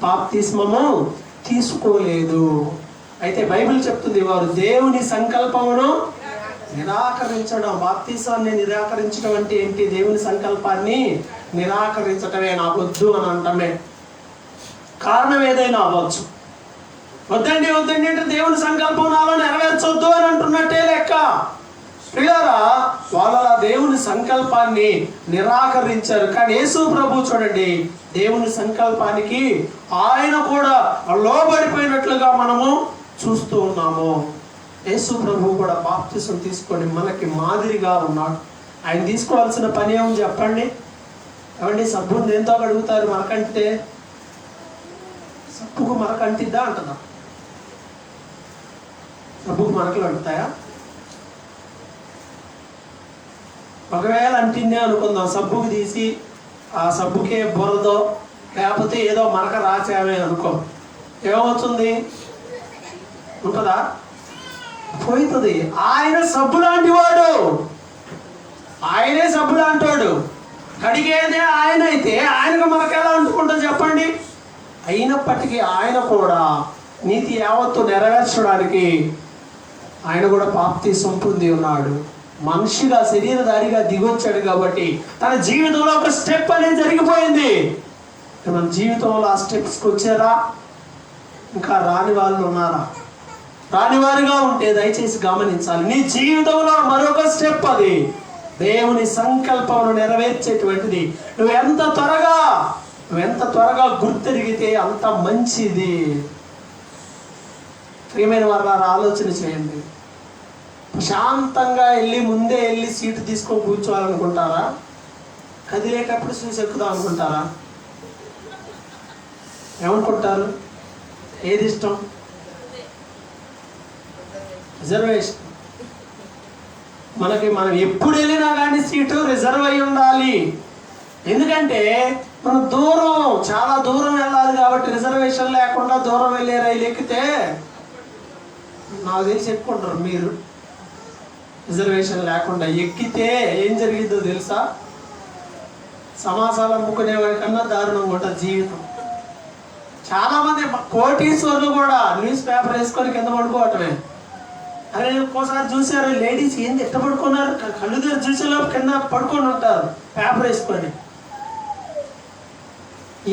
బాప్తిస్మము తీసుకోలేదు. అయితే బైబిల్ చెప్తుంది, వారు దేవుని సంకల్పమును నిరాకరించడం. బాప్తిసాన్ని నిరాకరించడం అంటే ఏంటి? దేవుని సంకల్పాన్ని నిరాకరించటమే. నాకు వద్దు అని అంటమే. కారణం ఏదైనా అవ్వచ్చు. వద్దండి అంటే దేవుని సంకల్పం నాలో నెరవేర్చొద్దు అని అంటున్నట్టే లెక్క. ప్రియులారా, వాళ్ళ దేవుని సంకల్పాన్ని నిరాకరించారు. కానీ యేసు ప్రభు చూడండి, దేవుని సంకల్పానికి ఆయన కూడా లోబడిపోయినట్లుగా మనము చూస్తూ ఉన్నాము. యేసు ప్రభు కూడా బాప్తిసం తీసుకొని మనకి మాదిరిగా ఉన్నాడు. ఆయన తీసుకోవాల్సిన పని ఏమని చెప్పండి? ఏమండి, సబ్బుని దేంతో కడుగుతారు? మనకంటే సబ్బుకు మనకంటిద్దా అంటున్నా? సబ్బుకు మనకలు అంటుతాయా? ఒకవేళ అంటిందే అనుకుందాం, సబ్బుకు తీసి ఆ సబ్బుకే బురదో లేకపోతే ఏదో మరక రాచామే అనుకో, ఏమవుతుంది? ఉంటుందా? పోతుంది. ఆయన సబ్బు లాంటి వాడు, ఆయనే సబ్బు లాంటివాడు. కడిగేదే ఆయన అయితే ఆయనకు మనకు ఎలా అంటుకుంటుంది చెప్పండి? అయినప్పటికీ ఆయన కూడా నీతి యావత్తు నెరవేర్చడానికి ఆయన కూడా బాప్తిసం పొంది ఉన్నాడు. మనిషిగా శరీరధారిగా దిగొచ్చాడు కాబట్టి తన జీవితంలో ఒక స్టెప్ అనేది జరిగిపోయింది. మన జీవితంలో ఆ స్టెప్స్కి వచ్చారా? ఇంకా రాని వాళ్ళు ఉన్నారా? రానివారిగా ఉంటే దయచేసి గమనించాలి, నీ జీవితంలో మరొక స్టెప్ అది దేవుని సంకల్పమును నెరవేర్చేటువంటిది. నువ్వు ఎంత త్వరగా గుర్తెరిగితే అంత మంచిది. ప్రియమైన వారు ఆలోచన చేయండి. ప్రశాంతంగా ముందే వెళ్ళి సీటు తీసుకొని కూర్చోవాలనుకుంటారా? కదిలేటప్పుడు చూసి ఎక్కుదాం అనుకుంటారా? ఏమనుకుంటారు? ఏది ఇష్టం? రిజర్వేషన్. మనం ఎప్పుడు వెళ్ళినా కానీ సీటు రిజర్వ్ అయి ఉండాలి. ఎందుకంటే మనం చాలా దూరం వెళ్ళాలి కాబట్టి రిజర్వేషన్ లేకుండా దూరం వెళ్ళే రైలు ఎక్కితే నాకు తెలిసి ఎక్కుంటారు. మీరు రిజర్వేషన్ లేకుండా ఎక్కితే ఏం జరిగిందో తెలుసా? సమాసాలు అమ్ముకునేవాడి కన్నా దారుణంగా ఉంటుంది జీవితం. చాలా మంది కోటీశ్వరులు కూడా న్యూస్ పేపర్ వేసుకొని కింద పడుకోవటమే. అరే ఒక్కోసారి చూసారు, లేడీస్ ఏంది ఎట్ట పడుకున్నారు, కళ్ళు దగ్గర చూసేలోపు కింద పడుకొని ఉంటారు పేపర్ వేసుకొని.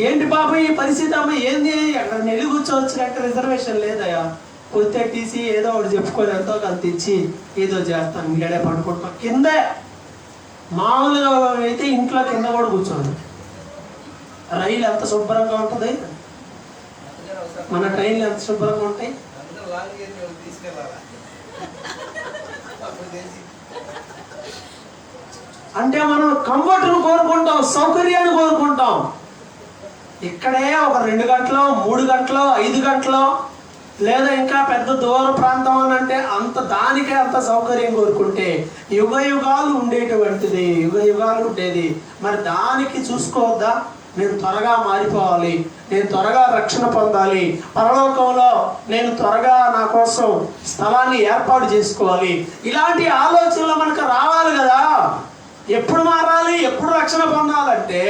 ఏంటి బాబు ఈ పరిస్థితి? అమ్మ ఏంది, అక్కడ నెల్లి కూర్చోవచ్చు, అక్కడ రిజర్వేషన్ లేదయా, కొత్తెట్టేసి ఏదో ఒకటి చెప్పుకొని ఎంతో కొంత ఇచ్చి ఏదో చేస్తాను, మీడే పడుకుంటాం కిందే. మామూలుగా అయితే ఇంట్లో కింద కూడా కూర్చోండి. రైలు ఎంత శుభ్రంగా ఉంటుంది, మన ట్రైన్లు ఎంత శుభ్రంగా ఉంటాయి. అంటే మనం కంఫర్ట్ను కోరుకుంటాం, సౌకర్యాన్ని కోరుకుంటాం. ఇక్కడే ఒక 2 గంటలో 3 గంటలో 5 గంటలో లేదా ఇంకా పెద్ద దూర ప్రాంతం అని అంటే అంత దానికే అంత సౌకర్యం కోరుకుంటే యుగ యుగాలు ఉండేటువంటిది, యుగ యుగాలు ఉండేది. మరి దానికి చూసుకోవద్దా? నేను త్వరగా మారిపోవాలి, నేను త్వరగా రక్షణ పొందాలి, పరలోకంలో నేను త్వరగా నా కోసం స్థలాన్ని ఏర్పాటు చేసుకోవాలి. ఇలాంటి ఆలోచనలు మనకు రావాలి కదా. ఎప్పుడు మారాలి, ఎప్పుడు రక్షణ పొందాలంటే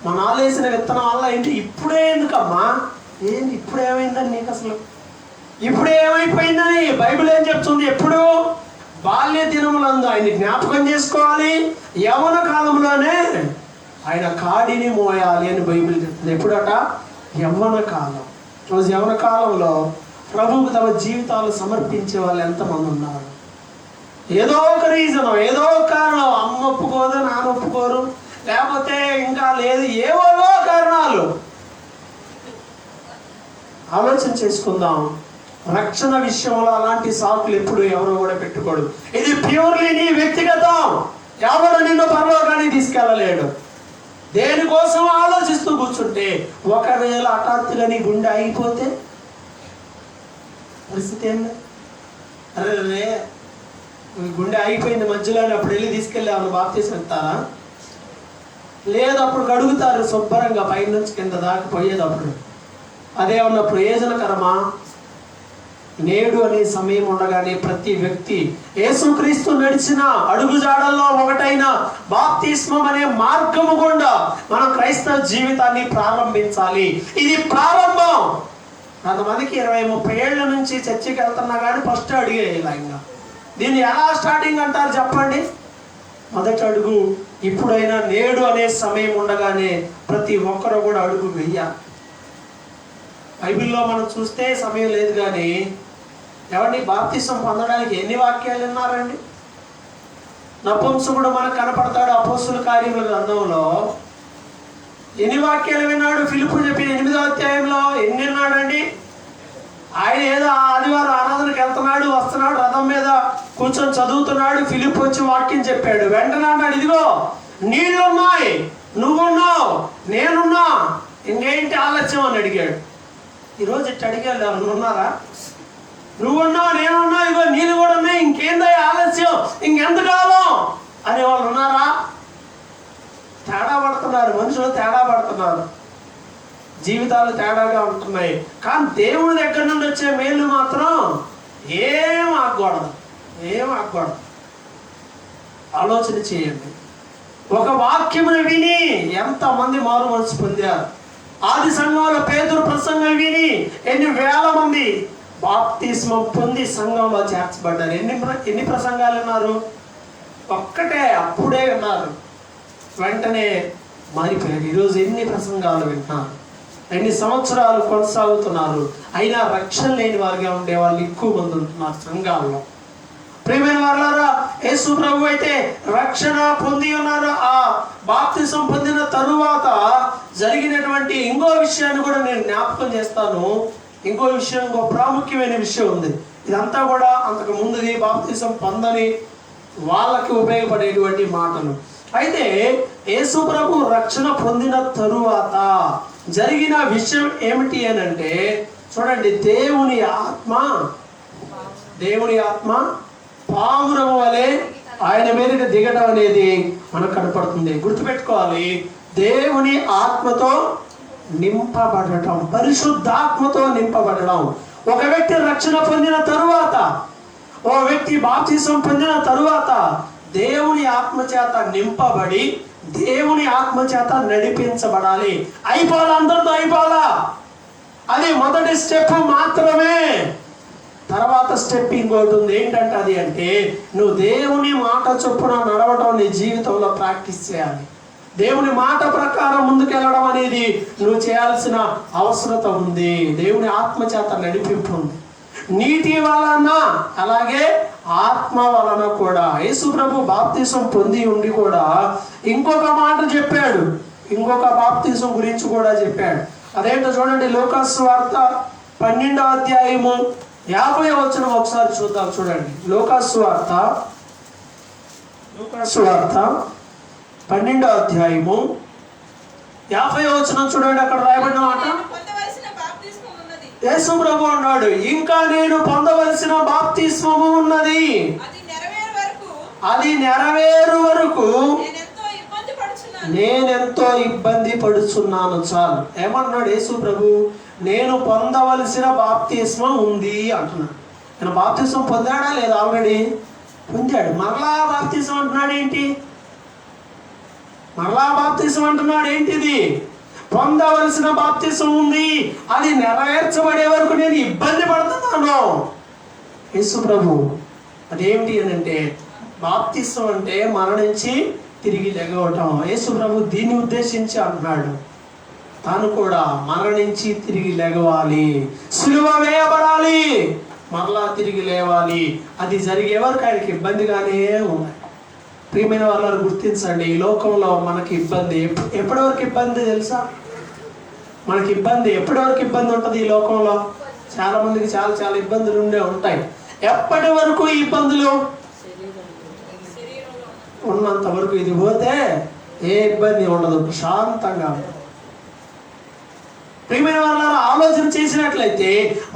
మన ఆలోచన విత్తనం వల్ల ఏంటి? ఇప్పుడే ఎందుకమ్మా? ఏంటి ఇప్పుడు ఏమైందని నీకు అసలు? ఇప్పుడు ఏమైపోయిందని బైబిల్ ఏం చెప్తుంది? ఎప్పుడు? బాల్య దినములందు ఆయన జ్ఞాపకం చేసుకోవాలి, యవ్వన కాలంలోనే ఆయన కాడిని మోయాలి అని బైబిల్ చెప్తుంది. ఎప్పుడట? యవ్వన కాలం. రోజు యవ్వన కాలంలో ప్రభువుకు తమ జీవితాలు సమర్పించే వాళ్ళు ఎంతమంది ఉన్నారు? ఏదో ఒక రీజన్, ఏదో ఒక కారణం, అమ్మ ఒప్పుకోదు, నాన్న ఒప్పుకోరు, లేకపోతే ఇంకా లేదు, ఏవో కారణాలు. ఆలోచన చేసుకుందాం. రక్షణ విషయంలో అలాంటి సాకులు ఎప్పుడు ఎవరు కూడా పెట్టుకోడు. ఇది ప్యూర్లీ నీ వ్యక్తిగతం. ఎవరు నిన్ను పరలోకానికి తీసుకెళ్ళలేడు. దేనికోసం ఆలోచిస్తూ కూర్చుంటే ఒకవేళ హఠాత్తుగా నీ గుండె ఆగిపోతే పరిస్థితి ఏంటి? అరే గుండె ఆగిపోయింది మధ్యలోనే, అప్పుడు వెళ్ళి తీసుకెళ్ళి ఏమన్నా బాప్తీసం ఇస్తారా? లేదు, అప్పుడు కడుగుతారు శుభ్రంగా పైన నుంచి కింద దాకా పోయేటప్పుడు. అదేమన్నా ప్రయోజనకరమా? నేడు అనే సమయం ఉండగానే ప్రతి వ్యక్తి యేసుక్రీస్తు నడిచిన అడుగుజాడల్లో ఒకటైన బాప్తిస్మం అనే మార్గము గుండా మనం క్రైస్తవ జీవితాన్ని ప్రారంభించాలి. ఇది ప్రారంభం. కొంతమందికి 20-30 ఏళ్ల నుంచి చర్చికి వెళ్తున్నా కానీ ఫస్ట్ అడిగే ఇలా. ఇంకా దీన్ని ఎలా స్టార్టింగ్ అంటారు చెప్పండి? మొదటి అడుగు. ఇప్పుడైనా నేడు అనే సమయం ఉండగానే ప్రతి ఒక్కరు కూడా అడుగు వెయ్యాలి. బైబిల్లో మనం చూస్తే సమయం లేదు కానీ ఎవరిని బాప్తిసం పొందడానికి ఎన్ని వాక్యాలు విన్నారండి? నపుంసకుడు మనకు కనపడతాడు అపోస్తుల కార్యముల గ్రంథంలో. ఎన్ని వాక్యాలు విన్నాడు? ఫిలిప్పు చెప్పిన 8వ అధ్యాయంలో ఎన్ని విన్నాడండి? ఆయన ఏదో ఆదివారం ఆరాధనకు వెళ్తున్నాడు, వస్తున్నాడు, రథం మీద కూర్చొని చదువుతున్నాడు. ఫిలిప్ వచ్చి వాక్యం చెప్పాడు. వెంటనే అన్నాడు, ఇదిగో నీళ్ళున్నాయి, నువ్వున్నావు, నేనున్నా, ఇంకేంటి ఆలస్యం అని అడిగాడు. ఈరోజు ఇట్టు అడిగాడు ఎవరు ఉన్నారా? నువ్వున్నావు, నేనున్నా, ఇగో నీళ్ళు కూడా ఉన్నాయి, ఇంకేందో ఆలస్యం, ఇంకెంత కాలం అనేవాళ్ళు ఉన్నారా? తేడా పడుతున్నారు మనుషులు, తేడా పడుతున్నారు, జీవితాలు తేడాగా ఉంటున్నాయి. కానీ దేవుడి దగ్గర నుండి వచ్చే మేలు మాత్రం ఏం ఆగకూడదు, ఏం ఆగకూడదు. ఆలోచన చేయండి. ఒక వాక్యమును విని ఎంతమంది మారు మనసు పొందారు? ఆది సంఘంలో పేతురు ప్రసంగం విని ఎన్ని వేల మంది బాప్తిస్మం పొంది సంఘంలో చేర్చబడ్డారు. ఎన్ని ప్రసంగాలు విన్నారు? ఒక్కటే, అప్పుడే విన్నారు, వెంటనే మారిపోయారు. ఈరోజు ఎన్ని ప్రసంగాలు వింటున్నారు, ఎన్ని సంవత్సరాలు కొనసాగుతున్నారు, అయినా రక్షణ లేని వారిగా ఉండే వాళ్ళు ఎక్కువ మంది ఉంటున్నారు సంఘాల్లో. ప్రియమైన వారులారా, యేసు ప్రభు అయితే రక్షణ పొంది ఉన్నారు. ఆ బాప్తిసం పొందిన తరువాత జరిగినటువంటి ఇంకో విషయాన్ని కూడా నేను జ్ఞాపకం చేస్తాను. ఇంకో విషయం, ఇంకో ప్రాముఖ్యమైన విషయం ఉంది. ఇదంతా కూడా అంతకు ముందుది బాప్తిసం పొందని వాళ్ళకి ఉపయోగపడేటువంటి మాటలు. అయితే యేసు ప్రభు రక్షణ పొందిన తరువాత జరిగిన విషయం ఏమిటి అని అంటే, చూడండి, దేవుని ఆత్మ పావురము వలె ఆయన మీదకి దిగడం అనేది మనకు కనపడుతుంది. గుర్తుపెట్టుకోవాలి, దేవుని ఆత్మతో నింపబడటం, పరిశుద్ధాత్మతో నింపబడడం. ఒక వ్యక్తి రక్షణ పొందిన తరువాత, ఓ వ్యక్తి బాప్తిసం పొందిన తరువాత దేవుని ఆత్మ చేత నింపబడి దేవుని ఆత్మ చేత నడిపించబడాలి. అయిపోవాలా? అందరితో అయిపోవాలా? అది మొదటి స్టెప్ మాత్రమే. తర్వాత స్టెప్ ఇంకోటి ఉంది. ఏంటంటే అది అంటే నువ్వు దేవుని మాట చొప్పున నడవటం నీ జీవితంలో ప్రాక్టీస్ చేయాలి. దేవుని మాట ప్రకారం ముందుకెళ్ళడం అనేది నువ్వు చేయాల్సిన అవసరత ఉంది. దేవుని ఆత్మ చేత నడిపింపు ఉంది. నీటి వలన అలాగే ఆత్మ వలన కూడా. యేసు ప్రభు బాప్తిసం పొంది ఉండి కూడా ఇంకొక మాట చెప్పాడు, ఇంకొక బాప్తిసం గురించి కూడా చెప్పాడు. అదేంటో చూడండి, లూకాసు సువార్త 12వ అధ్యాయము 50వ వచనం ఒకసారి చూద్దాం. చూడండి, లూకాసు సువార్త 12వ అధ్యాయము 50వ వచనం చూడండి. అక్కడ రాయబడిన మాట, యేసు ప్రభు అన్నాడు, ఇంకా నేను పొందవలసిన బాప్తిస్మము ఉన్నది, అది నెరవేరు వరకు నేనెంతో ఇబ్బంది పడుచున్నాను. చాలు. ఏమన్నాడు యేసు ప్రభు? నేను పొందవలసిన బాప్తిస్మం ఉంది అంటున్నాడు. నేను బాప్తిస్మం పొందాడా లేదా? ఆల్రెడీ పొందాడు. మరలా బాప్తిస్మం అంటున్నాడు ఏంటి? మరలా బాప్తిస్మం అంటున్నాడు ఏంటిది? పొందవలసిన బాప్తిస్మం ఉంది, అది నెరవేర్చబడే వరకు నేను ఇబ్బంది పడుతున్నాను. యేసు ప్రభు అదేమిటి అని అంటే, బాప్తిస్మం అంటే మరణించి తిరిగి లెగవటం. యేసు ప్రభు దీన్ని ఉద్దేశించి అంటున్నాడు, తాను కూడా మరణించి తిరిగి లెగవాలి, సిలువ వేయబడాలి, మరలా తిరిగి లేవాలి. అది జరిగే వరకు ఆయనకి ఇబ్బందిగానే ఉంది. ప్రియమైన వాళ్ళని గుర్తించండి, ఈ లోకంలో మనకి ఇబ్బంది ఎప్పటి వరకు ఇబ్బంది తెలుసా? మనకి ఇబ్బంది ఎప్పటి వరకు ఇబ్బంది ఉంటుంది ఈ లోకంలో? చాలా మందికి చాలా చాలా ఇబ్బందులు ఉండే ఉంటాయి. ఎప్పటి వరకు ఈ ఇబ్బందులు? ఉన్నంత వరకు. ఇది పోతే ఏ ఇబ్బంది ఉండదు, ప్రశాంతంగా ఉంటుంది. ప్రియమైన వాళ్ళ ఆలోచన చేసినట్లయితే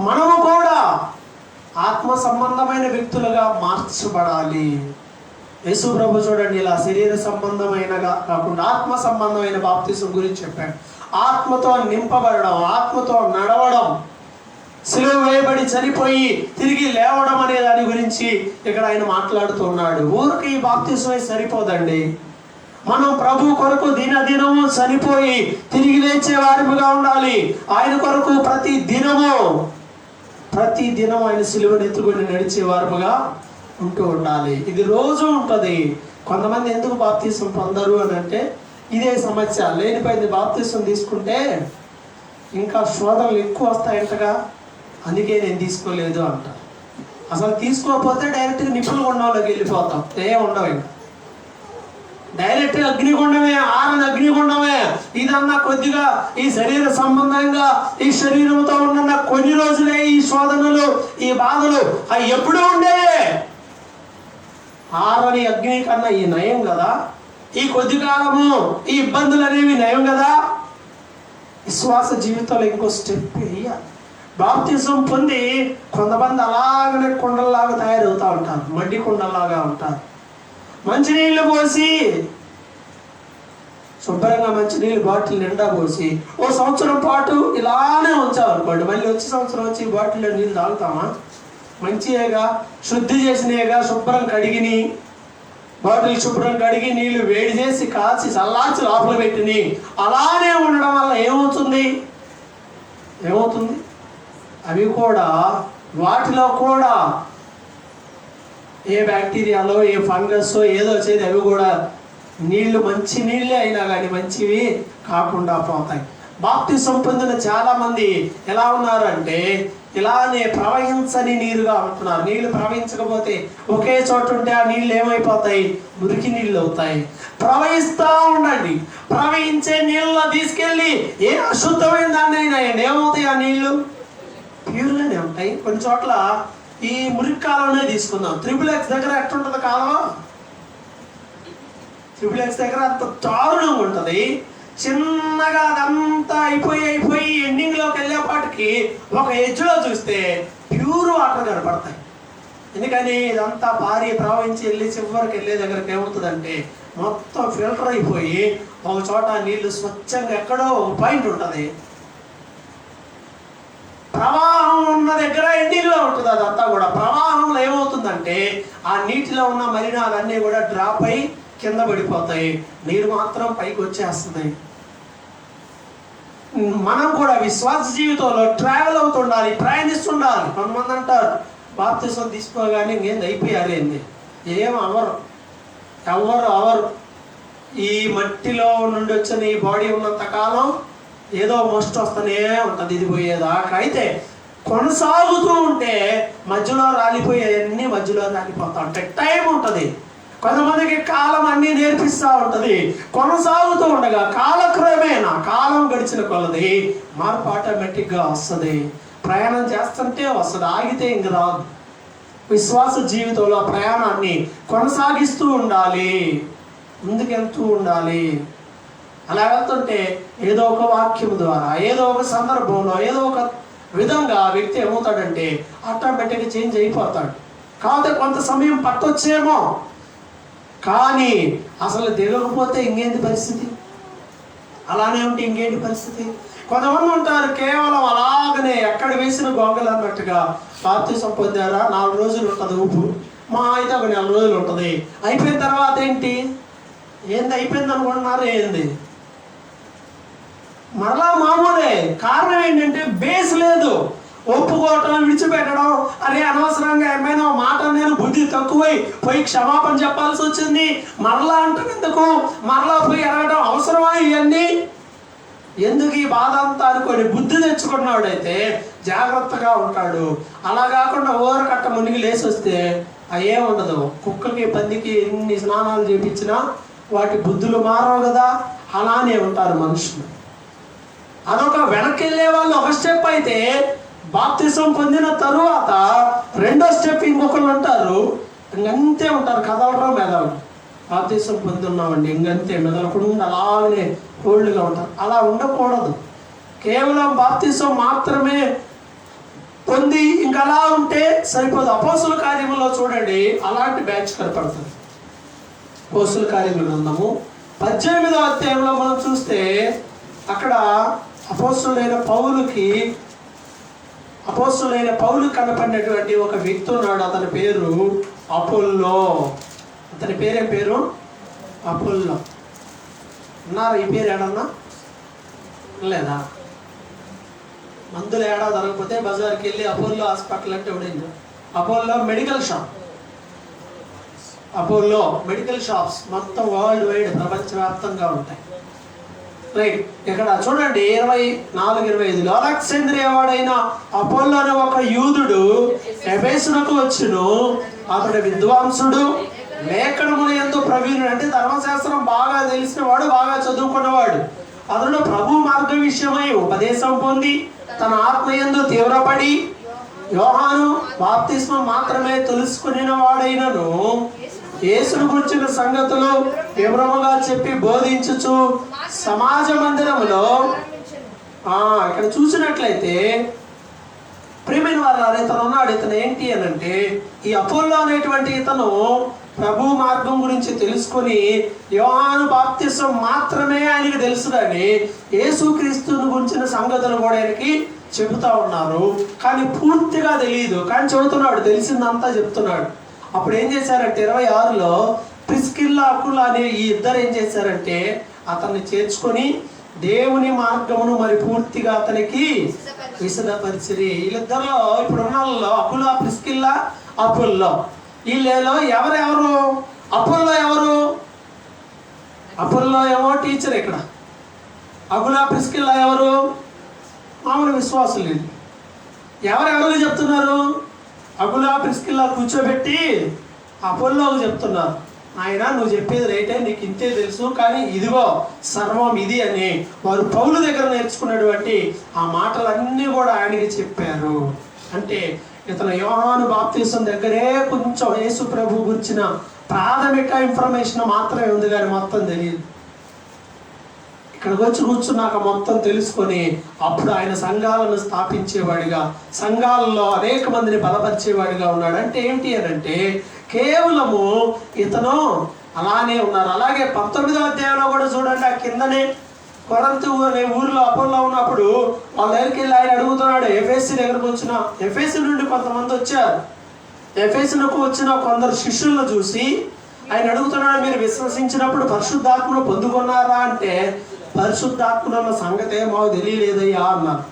మనము కూడా ఆత్మ సంబంధమైన వ్యక్తులుగా మార్చబడాలి. యేసు ప్రభు చూడండి, ఇలా శరీర సంబంధమైనగా కాకుండా ఆత్మ సంబంధమైన బాప్తిసం గురించి చెప్పాడు. ఆత్మతో నింపబడడం, ఆత్మతో నడవడం, సిలువ వేయబడి చనిపోయి తిరిగి లేవడం అనే దాని గురించి ఇక్కడ ఆయన మాట్లాడుతున్నాడు. ఊరికి ఈ బాప్తిసమే సరిపోదండి. మనం ప్రభు కొరకు దినదినము చనిపోయి తిరిగి లేచే వారిగా ఉండాలి. ఆయన కొరకు ప్రతి దినం ఆయన సిలువను ఎత్తుకొని నడిచే వారుగా ఉంటూ ఉండాలి. ఇది రోజు ఉంటుంది. కొంతమంది ఎందుకు బాప్తిసం పొందరు అని అంటే ఇదే సమస్య. లేనిపోయింది, బాప్తిసం తీసుకుంటే ఇంకా శోధనలు ఎక్కువ వస్తాయంటగా, అందుకే నేను తీసుకోలేదు అంట. అసలు తీసుకోకపోతే డైరెక్ట్గా నిపుణులగుండంలోకి వెళ్ళిపోతాం. ఉండవు, ఇంకా డైరెక్ట్ అగ్నిగుండమే, ఆరని అగ్నిగుండమే. ఇదన్నా కొద్దిగా ఈ శరీర సంబంధంగా ఈ శరీరంతో ఉన్న కొన్ని రోజులే ఈ శోధనలు, ఈ బాధలు అవి ఎప్పుడూ ఉండేవే. ఆరని అగ్ని కన్నా ఈ నయం కదా. ఈ కొద్ది కాలము ఈ ఇబ్బందులు అనేవి నయం కదా. విశ్వాస జీవితంలో ఇంకో స్టెప్ వేయాలి. బాప్తిసం పొంది కొంతమంది అలాగనే కుండల్లాగా తయారవుతూ ఉంటారు, మడ్డి కుండల్లాగా ఉంటారు. మంచినీళ్ళు పోసి శుభ్రంగా మంచినీళ్ళు బాటిల్ నిండా పోసి ఓ సంవత్సరం పాటు ఇలానే ఉంచామనుకోండి, మళ్ళీ వచ్చే సంవత్సరం వచ్చి బాటిల్లో నీళ్ళు తాగుతామా? మంచిగా శుద్ధి చేసినాయిగా, శుభ్రం కడిగిని బాటిల్ శుభ్రం కడిగి నీళ్లు వేడి చేసి కాచి చల్లార్చి లోపల పెట్టిని అలానే ఉండడం వల్ల ఏమవుతుంది? అవి కూడా, వాటిలో కూడా ఏ బ్యాక్టీరియాలో ఏ ఫంగస్ ఏదో వచ్చేది, అవి కూడా నీళ్లు మంచి నీళ్ళే అయినా కానీ మంచివి కాకుండా పోతాయి. బాప్తిసం పొందిన చాలా మంది ఎలా ఉన్నారు అంటే ఇలానే ప్రవహించని నీరుగా ఉంటున్నారు. నీళ్లు ప్రవహించకపోతే ఒకే చోట ఉంటే ఆ నీళ్ళు ఏమైపోతాయి? మురికి నీళ్ళు అవుతాయి. ప్రవహిస్తూ ఉండండి. ప్రవహించే నీళ్ళలో తీసుకెళ్ళి ఏ అశుద్ధమైన దాన్ని అయినా ఏమవుతాయి? ఆ నీళ్లు ప్యూర్గానే ఉంటాయి. కొన్ని చోట్ల ఈ మురికి కాలంలో తీసుకుందాం. XXX దగ్గర ఎట్లుంటుంది కాలం? XXX దగ్గర అంత దారుణంగా ఉంటుంది. చిన్నగా అదంతా అయిపోయి ఎండింగ్లోకి వెళ్ళేపాటికి ఒక ఎడ్జ్లో చూస్తే ప్యూర్ వాటర్ కనపడతాయి. ఎందుకని ఇదంతా భారీ ప్రవహించి వెళ్ళి చివరికి వెళ్ళే దగ్గరకు ఏమవుతుందంటే మొత్తం ఫిల్టర్ అయిపోయి ఒక చోట నీళ్లు స్వచ్ఛంగా ఎక్కడో ఒక పాయింట్ ఉంటుంది. ప్రవాహం ఉన్న దగ్గర ఎండింగ్లో ఉంటుంది. అదంతా కూడా ప్రవాహంలో ఏమవుతుందంటే ఆ నీటిలో ఉన్న మలినాలన్నీ కూడా డ్రాప్ అయి కింద పడిపోతాయి, నీరు మాత్రం పైకి వచ్చేస్తుంది. మనం కూడా విశ్వాస జీవితంలో ట్రావెల్ అవుతుండాలి, ప్రయాణిస్తుండాలి. కొంతమంది అంటారు బాప్తిసం తీసుకోగానే ఇంకేంది అయిపోయారు, ఏంది ఏం అవరు, ఎవరు ఈ మట్టిలో నుండి వచ్చిన ఈ బాడీ ఉన్నంత కాలం ఏదో మస్ట్ వస్తూనే ఉంటుంది, ఇది పోయేదాకా. అయితే కొనసాగుతూ ఉంటే మధ్యలో రాలిపోయేవన్నీ మధ్యలో రాలిపోతా ఉంటాయి. టైం ఉంటుంది. కొంతమందికి కాలం అన్నీ నేర్పిస్తూ ఉంటుంది. కొనసాగుతూ ఉండగా కాలక్రమేణా కాలం గడిచిన కొలది మార్పు ఆటోమేటిక్గా వస్తుంది. ప్రయాణం చేస్తుంటే వస్తుంది, ఆగితే ఇంక రాదు. విశ్వాస జీవితంలో ప్రయాణాన్ని కొనసాగిస్తూ ఉండాలి, ముందుకెళ్తూ ఉండాలి. అలా వెళ్తుంటే ఏదో ఒక వాక్యం ద్వారా, ఏదో ఒక సందర్భంలో, ఏదో ఒక విధంగా ఆ వ్యక్తి ఏమవుతాడంటే ఆటోమేటిక్గా చేంజ్ అయిపోతాడు. కాకపోతే కొంత సమయం పట్టొచ్చేమో, కానీ అసలు దిగకపోతే ఇంకేంటి పరిస్థితి? అలానే ఉంటే ఇంకేంటి పరిస్థితి? కొంతమంది ఉంటారు కేవలం అలాగనే ఎక్కడ వేసిన గొంగలు అన్నట్టుగా బాప్తిసం పొందారా, 4 రోజులు ఉంటుంది ఊపు, మా అయితే ఒక 4 రోజులు ఉంటుంది, అయిపోయిన తర్వాత ఏంటి అయిపోయింది అనుకుంటున్నారు? ఏంది మరలా మామూలే. కారణం ఏంటంటే బేస్ లేదు. ఒప్పుకోవటం, విడిచిపెట్టడం, అరే అనవసరంగా ఏమైనా మాట నేను బుద్ధి తక్కువై పోయి క్షమాపణ చెప్పాల్సి వచ్చింది, మరలా అంటున్నందుకు మరలా పోయి అడగడం అవసరమా? ఇవన్నీ ఎందుకు ఈ బాధ అంతా అనుకొని బుద్ధి తెచ్చుకున్నాడైతే జాగ్రత్తగా ఉంటాడు. అలా కాకుండా ఓరకట్ట మునిగి లేసి వస్తే ఏముండదు. కుక్కకి పందికి ఎన్ని స్నానాలు చేపించినా వాటి బుద్ధులు మారవు కదా, అలానే ఉంటారు మనుషులు. అదొక వెనక్కి వెళ్ళే వాళ్ళు ఒక స్టెప్ అయితే, బాప్తిసం పొందిన తరువాత 2వ స్టెప్ ఇంకొకళ్ళు ఉంటారు, ఇంకంతే ఉంటారు, కదలడం మెదలడం. బాప్తిసం పొందున్నామండి ఇంకంతే మెదలకుండా అలాగనే హోల్డ్గా ఉంటారు. అలా ఉండకూడదు. కేవలం బాప్తిసం మాత్రమే పొంది ఇంకా అలా ఉంటే సరిపోదు. అపోస్తుల కార్యములో చూడండి అలాంటి బ్యాచ్ కనపడుతుంది. అపోస్తుల కార్యముల గ్రంథము 18వ అధ్యాయంలో మనం చూస్తే అక్కడ అపోస్తులైన పౌలు కనపడినటువంటి ఒక వ్యక్తి ఉన్నాడు. అతని పేరు అపోల్లో. అతని పేరేం పేరు? అపోల్లో. ఉన్నారా ఈ పేరు ఏడన్నా? లేదా? మందులు ఏడా దొరకకపోతే బజార్కి వెళ్ళి అపోల్లో హాస్పిటల్ అంటే ఎవడైంది? అపోల్లో మెడికల్ షాప్స్ మొత్తం వరల్డ్ వైడ్ ప్రపంచవ్యాప్తంగా ఉంటాయి. రైట్. ఇక్కడ చూడండి 24-25 అలెగ్జాంద్రియా వాడైన అపోల్లో అనే ఒక యూదుడు ఎఫెసునకు వచ్చును. అతడు విద్వాంసుడు, లేఖనముల యందు ప్రవీణుడు, అంటే ధర్మశాస్త్రం బాగా తెలిసిన వాడు, బాగా చదువుకున్నవాడు. అతడు ప్రభు మార్గ విషయమై ఉపదేశం పొంది తన ఆత్మయందు తీవ్రపడి యోహాను బాప్తిస్మం మాత్రమే తెలుసుకుని వాడైనను యేసును గురించిన సంగతులు వివరముగా చెప్పి బోధించుచు సమాజ మందిరములో ఇక్కడ చూసినట్లయితే ప్రియమైన వారు ఇతను ఉన్నాడు. ఇతను ఏంటి అని అంటే ఈ అపోల్లో అనేటువంటి ఇతను ప్రభు మార్గం గురించి తెలుసుకొని యోహాను బాప్తిసం మాత్రమే ఆయనకి తెలుసు, కానీ యేసుక్రీస్తుని గురించిన సంగతులు కూడా ఆయనకి చెబుతా ఉన్నారు, కానీ పూర్తిగా తెలియదు. కానీ చెబుతున్నాడు, తెలిసిందంతా చెప్తున్నాడు. అప్పుడు ఏం చేశారంటే 26లో ప్రిస్కిల్లా అకులా అనే ఈ ఇద్దరు ఏం చేశారంటే అతన్ని చేర్చుకొని దేవుని మార్గమును మరి పూర్తిగా అతనికి విశదపరిచిరి. వీళ్ళిద్దరిలో ఇప్పుడు ఉన్న అకులా, ప్రిస్కిల్లా, అపోల్లో, వీళ్ళలో ఎవరెవరు? అపోల్లో ఎవరు? అపోల్లో ఏమో టీచర్, ఇక్కడ అకులా, ప్రిస్కిల్లా ఎవరు? మామూలు విశ్వాసం లేదు. ఎవరెవరు చెప్తున్నారు? అకులా, ప్రిస్కిల్లా కూర్చోబెట్టి అపోల్లోకి చెప్తున్నారు, ఆయన నువ్వు చెప్పేది రైటే, నీకు ఇంతే తెలుసు, కానీ ఇదిగో సర్వం ఇది అని వారు పౌలు దగ్గర నేర్చుకున్నటువంటి ఆ మాటలన్నీ కూడా ఆయనకి చెప్పారు. అంటే ఇతను యోహాను బాప్తిసం దగ్గరే కొంచెం యేసు ప్రభు గురించిన ప్రాథమిక ఇన్ఫర్మేషన్ మాత్రమే ఉంది, కానీ మొత్తం తెలియదు. ఇక్కడికి వచ్చి కూర్చున్నాక మొత్తం తెలుసుకొని అప్పుడు ఆయన సంఘాలను స్థాపించేవాడిగా, సంఘాలలో అనేక మందిని బలపరిచేవాడిగా ఉన్నాడు. అంటే ఏంటి అని అంటే కేవలము ఇతను అలానే ఉన్నారు. అలాగే 19వ అధ్యాయంలో కూడా చూడండి, ఆ కిందనే కొరంతు అనే ఊరిలో అపోల్లో ఉన్నప్పుడు వాళ్ళ దగ్గరికి వెళ్ళి ఆయన అడుగుతున్నాడు. ఎఫెసు దగ్గరకు వచ్చిన ఎఫెసు నుండి కొంతమంది వచ్చారు. ఎఫెసునకు వచ్చిన కొందరు శిష్యులను చూసి ఆయన అడుగుతున్నాడు, మీరు విశ్వసించినప్పుడు పరిశుద్ధాత్మను పొందుకున్నారా అంటే పరిశుద్ధాత్మన్న సంగతే మాకు తెలియలేదయ్యా అన్నారు.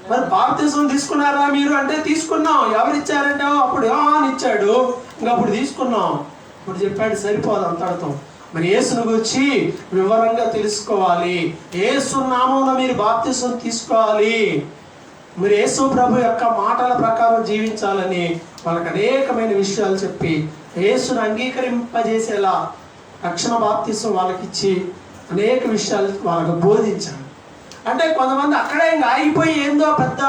మరి బాప్తిసం తీసుకున్నారా మీరు అంటే తీసుకున్నాం. ఎవరిచ్చారంటే అప్పుడు యోహాను ఇచ్చాడు, ఇంకా అప్పుడు తీసుకున్నాం. ఇప్పుడు చెప్పాడు, సరిపోదు అంతటితో. మరి యేసును గురించి వివరంగా తెలుసుకోవాలి, యేసు నామమున మీరు బాప్తిసం తీసుకోవాలి, మీరు యేసు ప్రభు యొక్క మాటల ప్రకారం జీవించాలని వాళ్ళకి అనేకమైన విషయాలు చెప్పి యేసును అంగీకరింపజేసేలా రక్షణ బాప్తిసం వాళ్ళకి ఇచ్చి అనేక విషయాలు వాళ్ళకు బోధించాడు. అంటే కొంతమంది అక్కడే ఇంకా ఆగిపోయి ఏందో పెద్ద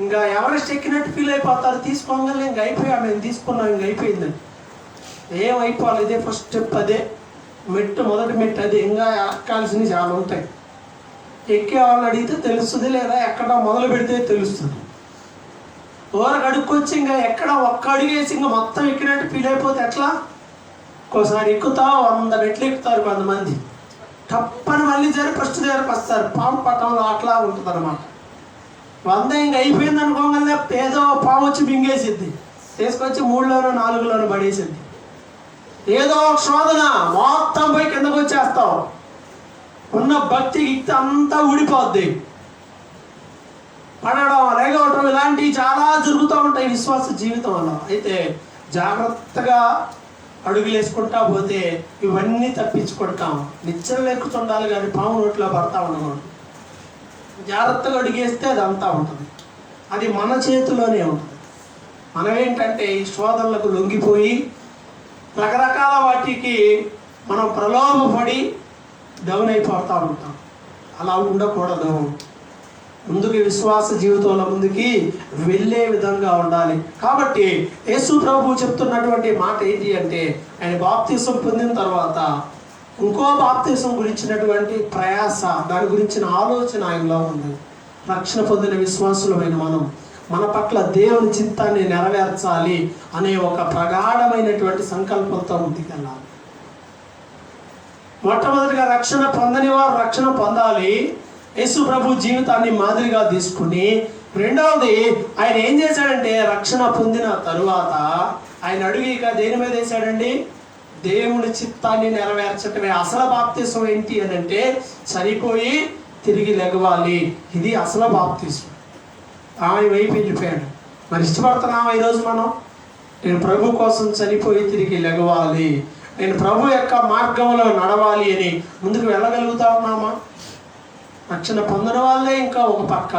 ఇంకా ఎవరెస్ట్ ఎక్కినట్టు ఫీల్ అయిపోతారు. తీసుకోగానే ఇంక అయిపోయా, మేము తీసుకున్నాం, ఇంక అయిపోయిందని. ఏమైపోవాలి, ఇదే ఫస్ట్ స్టెప్, అదే మెట్టు, మొదటి మెట్టు, అది ఇంకా ఎక్కాల్సినవి చాలా ఉంటాయి. ఎక్కే వాళ్ళని అడిగితే తెలుస్తుంది, లేదా ఎక్కడ మొదలు పెడితే తెలుస్తుంది. ఊరకు అడుక్కొచ్చి ఇంకా ఎక్కడ ఒక్క అడుగేసి ఇంకా మొత్తం ఎక్కినట్టు ఫీల్ అయిపోతే ఎట్లా? ఒక్కోసారి ఎక్కుతా 100 మెట్లు ఎక్కుతారు కొంతమంది, తప్పని మళ్ళీ ఫస్ట్ దగ్గరకు వస్తారు. పాము పట్టంలో అట్లా ఉంటుంది అనమాట. 100 ఇంక అయిపోయింది అనుకోగానే ఏదో పాము వచ్చి మింగేసిద్ది, తీసుకొచ్చి 3లోనో 4లోనో పడేసింది. ఏదో ఒక శోధన మొత్తం పోయి కిందకు వచ్చేస్తావు, ఉన్న భక్తి గిక్తి అంతా ఊడిపోద్ది. పడడం, లేగవటం ఇలాంటివి చాలా జరుగుతూ ఉంటాయి విశ్వాస జీవితంలో. అయితే జాగ్రత్తగా అడుగులు వేసుకుంటా పోతే ఇవన్నీ తప్పించుకుంటాం. నిచ్చెన లెక్కుతుండాలి కానీ పాము నోట్లో పడతా ఉండకూడదు. జాగ్రత్తగా అడుగేస్తే అది అంతా ఉంటుంది. అది మన చేతిలోనే ఉంటుంది. మనం ఏంటంటే ఈ శోధనలకు లొంగిపోయి రకరకాల వాటికి మనం ప్రలోభపడి డౌన్ అయిపోతూ ఉంటాం. అలా ఉండకూడదు. ముందుకి విశ్వాస జీవితంలో ముందుకి వెళ్ళే విధంగా ఉండాలి. కాబట్టి యేసు ప్రభు చెప్తున్నటువంటి మాట ఏంటి అంటే, ఆయన బాప్తిసం పొందిన తర్వాత ఇంకో బాప్తిసం గురించినటువంటి ప్రయాస, దాని గురించిన ఆలోచన ఆయనలో ఉంది. రక్షణ పొందిన విశ్వాసులమైన మనం మన పట్ల దేవుని చిత్తాన్ని నెరవేర్చాలి అనే ఒక ప్రగాఢమైనటువంటి సంకల్పంతో ముందుకెళ్ళాలి. మొట్టమొదటిగా రక్షణ పొందని వారు రక్షణ పొందాలి. యేసు ప్రభు జీవితాన్ని మాదిరిగా తీసుకుని, రెండవది ఆయన ఏం చేశాడంటే రక్షణ పొందిన తరువాత ఆయన అడుగు ఇక దేని మీద వేశాడండి? దేవుని చిత్తాన్ని నెరవేర్చటమే. అసలు బాప్తిసం ఏంటి అని అంటే చనిపోయి తిరిగి లెగవాలి. ఇది అసలు బాప్తిసం. ఆయన వైపు వెళ్ళిపోయాడు. మరి ఇష్టపడుతున్నామా ఈరోజు మనం? నేను ప్రభు కోసం చనిపోయి తిరిగి లెగవాలి, నేను ప్రభు యొక్క మార్గంలో నడవాలి అని ముందుకు వెళ్ళగలుగుతా ఉన్నామా? రక్షణ పొందిన వాళ్ళే ఇంకా ఒక పక్క,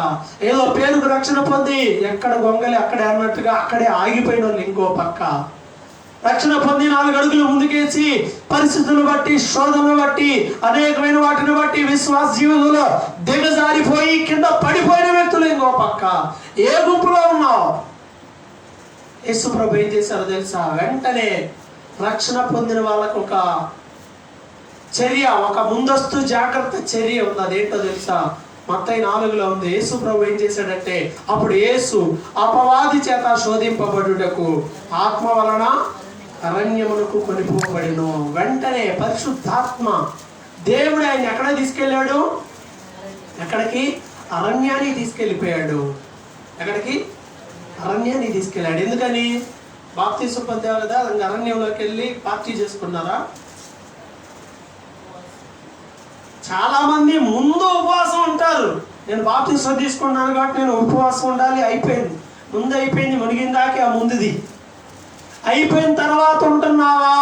ఏదో పేరుకు రక్షణ పొంది ఎక్కడ గొంగలి అక్కడే అన్నట్టుగా అక్కడే ఆగిపోయిన వాళ్ళు ఇంకో పక్క, రక్షణ పొంది 4 అడుగులు ముందుకేసి పరిస్థితులను బట్టి, శోధనలు బట్టి, అనేకమైన వాటిని బట్టి విశ్వాస జీవితంలో దిగజారిపోయి కింద పడిపోయిన వ్యక్తులు ఇంకో పక్క. ఏ గుంపులో ఉన్నావు? యేసు ప్రభు ఏం చేశారో తెలుసా? వెంటనే రక్షణ పొందిన వాళ్ళకు ఒక చర్య, ఒక ముందస్తు జాగ్రత్త చర్య ఉంది. అదేంటో తెలుసా? మత్తయి 4లో ఉంది. యేసు ప్రభు ఏం చేశాడంటే, అప్పుడు యేసు అపవాది చేత శోధింపబడుటకు ఆత్మ వలన అరణ్యమునకు కొనిపోబడెను. వెంటనే పరిశుద్ధాత్మ దేవుడు ఆయన ఎక్కడ తీసుకెళ్ళాడు? ఎక్కడికి? అరణ్యానికి తీసుకెళ్ళిపోయాడు. ఎక్కడికి? అరణ్యానికి తీసుకెళ్ళాడు. ఎందుకని? బాప్తిసం పొందారు కదా, అరణ్యంలోకి వెళ్ళి పార్టీ చేసుకున్నారా? చాలా మంది ముందు ఉపవాసం ఉంటారు. నేను బాప్తిసం తీసుకున్నాను కాబట్టి నేను ఉపవాసం ఉండాలి, అయిపోయింది, ముందు అయిపోయింది, మునిగిందాకే ఆ ముందుది. అయిపోయిన తర్వాత ఉంటున్నావా?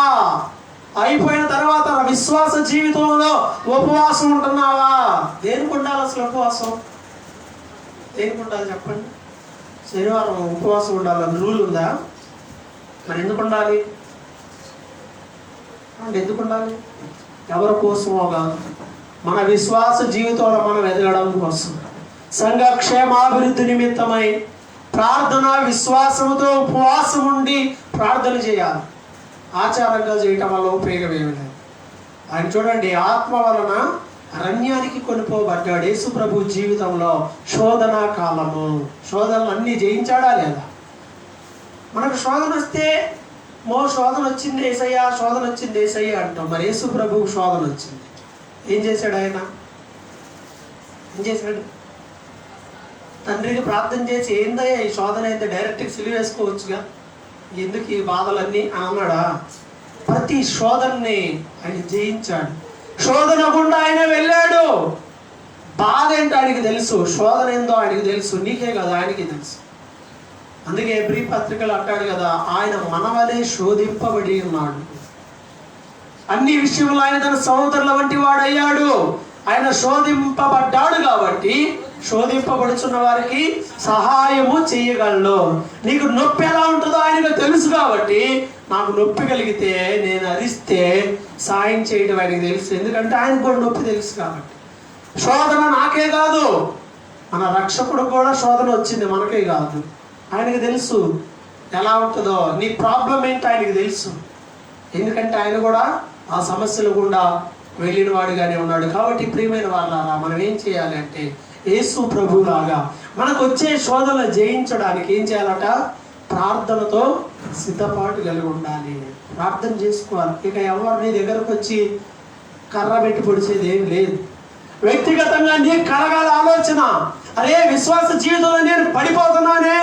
అయిపోయిన తర్వాత విశ్వాస జీవితంలో ఉపవాసం ఉంటున్నావా? దేనికి ఉండాలి అసలు ఉపవాసం? దేనికి ఉండాలి చెప్పండి? శనివారం ఉపవాసం ఉండాలని రూల్ ఉందా? మరి ఎందుకు ఉండాలి? ఎందుకు ఉండాలి? ఎవరి కోసమో కాదు, మన విశ్వాస జీవితంలో మనం ఎదగడం కోసం, సంఘ క్షేమాభివృద్ధి నిమిత్తమై ప్రార్థన విశ్వాసముతో ఉపవాసం ఉండి ప్రార్థన చేయాలి. ఆచారంగా చేయటం వల్ల ఉపయోగం ఏమి లేదు. ఆయన చూడండి, ఆత్మ వలన అరణ్యానికి కొనిపోబడ్డాడు. యేసు ప్రభు జీవితంలో శోధన కాలము, శోధనలు అన్నీ జయించాడా లేదా? మనకు శోధన వస్తే శోధన వచ్చింది యేసయ్య, శోధన వచ్చింది యేసయ్య అంటాం. మరి యేసు ప్రభువు శోధన వచ్చింది, ఏం చేశాడు? ఆయన ఏం చేశాడు? తండ్రికి ప్రార్థన చేసి, ఏందయ్యా ఈ శోధన అయితే డైరెక్ట్గా సిలువ వేసుకోవచ్చుగా, ఎందుకు ఈ బాధలన్నీ అన్నాడా? ప్రతి శోధనని ఆయన జయించాడు. శోధన గుండా ఆయన వెళ్ళాడు. బాధ ఏంటో ఆయనకి తెలుసు, శోధన ఏందో ఆయనకి తెలుసు, నీకే కదా ఆయనకి తెలుసు. అందుకే హెబ్రీ పత్రికలు అంటాడు కదా, ఆయన మనవలే శోధింపబడి ఉన్నాడు. అన్ని విషయంలో ఆయన తన సహోదరుల వంటి వాడయ్యాడు. ఆయన శోధింపబడ్డాడు కాబట్టి శోధింపబడుచున్న వారికి సహాయము చేయగలడు. నీకు నొప్పి ఎలా ఉంటుందో ఆయనకు తెలుసు కాబట్టి, నాకు నొప్పి కలిగితే నేను అరిస్తే సాయం చేయడం ఆయనకు తెలుసు. ఎందుకంటే ఆయనకు కూడా నొప్పి తెలుసు కాబట్టి. శోధన నాకే కాదు, మన రక్షకుడు కూడా శోధన వచ్చింది, మనకే కాదు. ఆయనకు తెలుసు ఎలా ఉంటుందో, నీ ప్రాబ్లం ఏంటో ఆయనకు తెలుసు. ఎందుకంటే ఆయన కూడా ఆ సమస్యలు గుండా వెళ్ళిన వాడుగానే ఉన్నాడు. కాబట్టి ప్రియమైన వాళ్ళారా, మనం ఏం చేయాలి అంటే యేసు ప్రభులాగా మనకు వచ్చే శోధనలు జయించడానికి ఏం చేయాలట? ప్రార్థనతో సిద్ధపాటు కలిగి ఉండాలి, ప్రార్థన చేసుకోవాలి. ఇక ఎవరిని దగ్గరకు వచ్చి కర్ర పెట్టి పొడిచేది ఏం లేదు. వ్యక్తిగతంగా నీకు కలగాల ఆలోచన, అరే విశ్వాస జీవితంలో నేను పడిపోతున్నానే,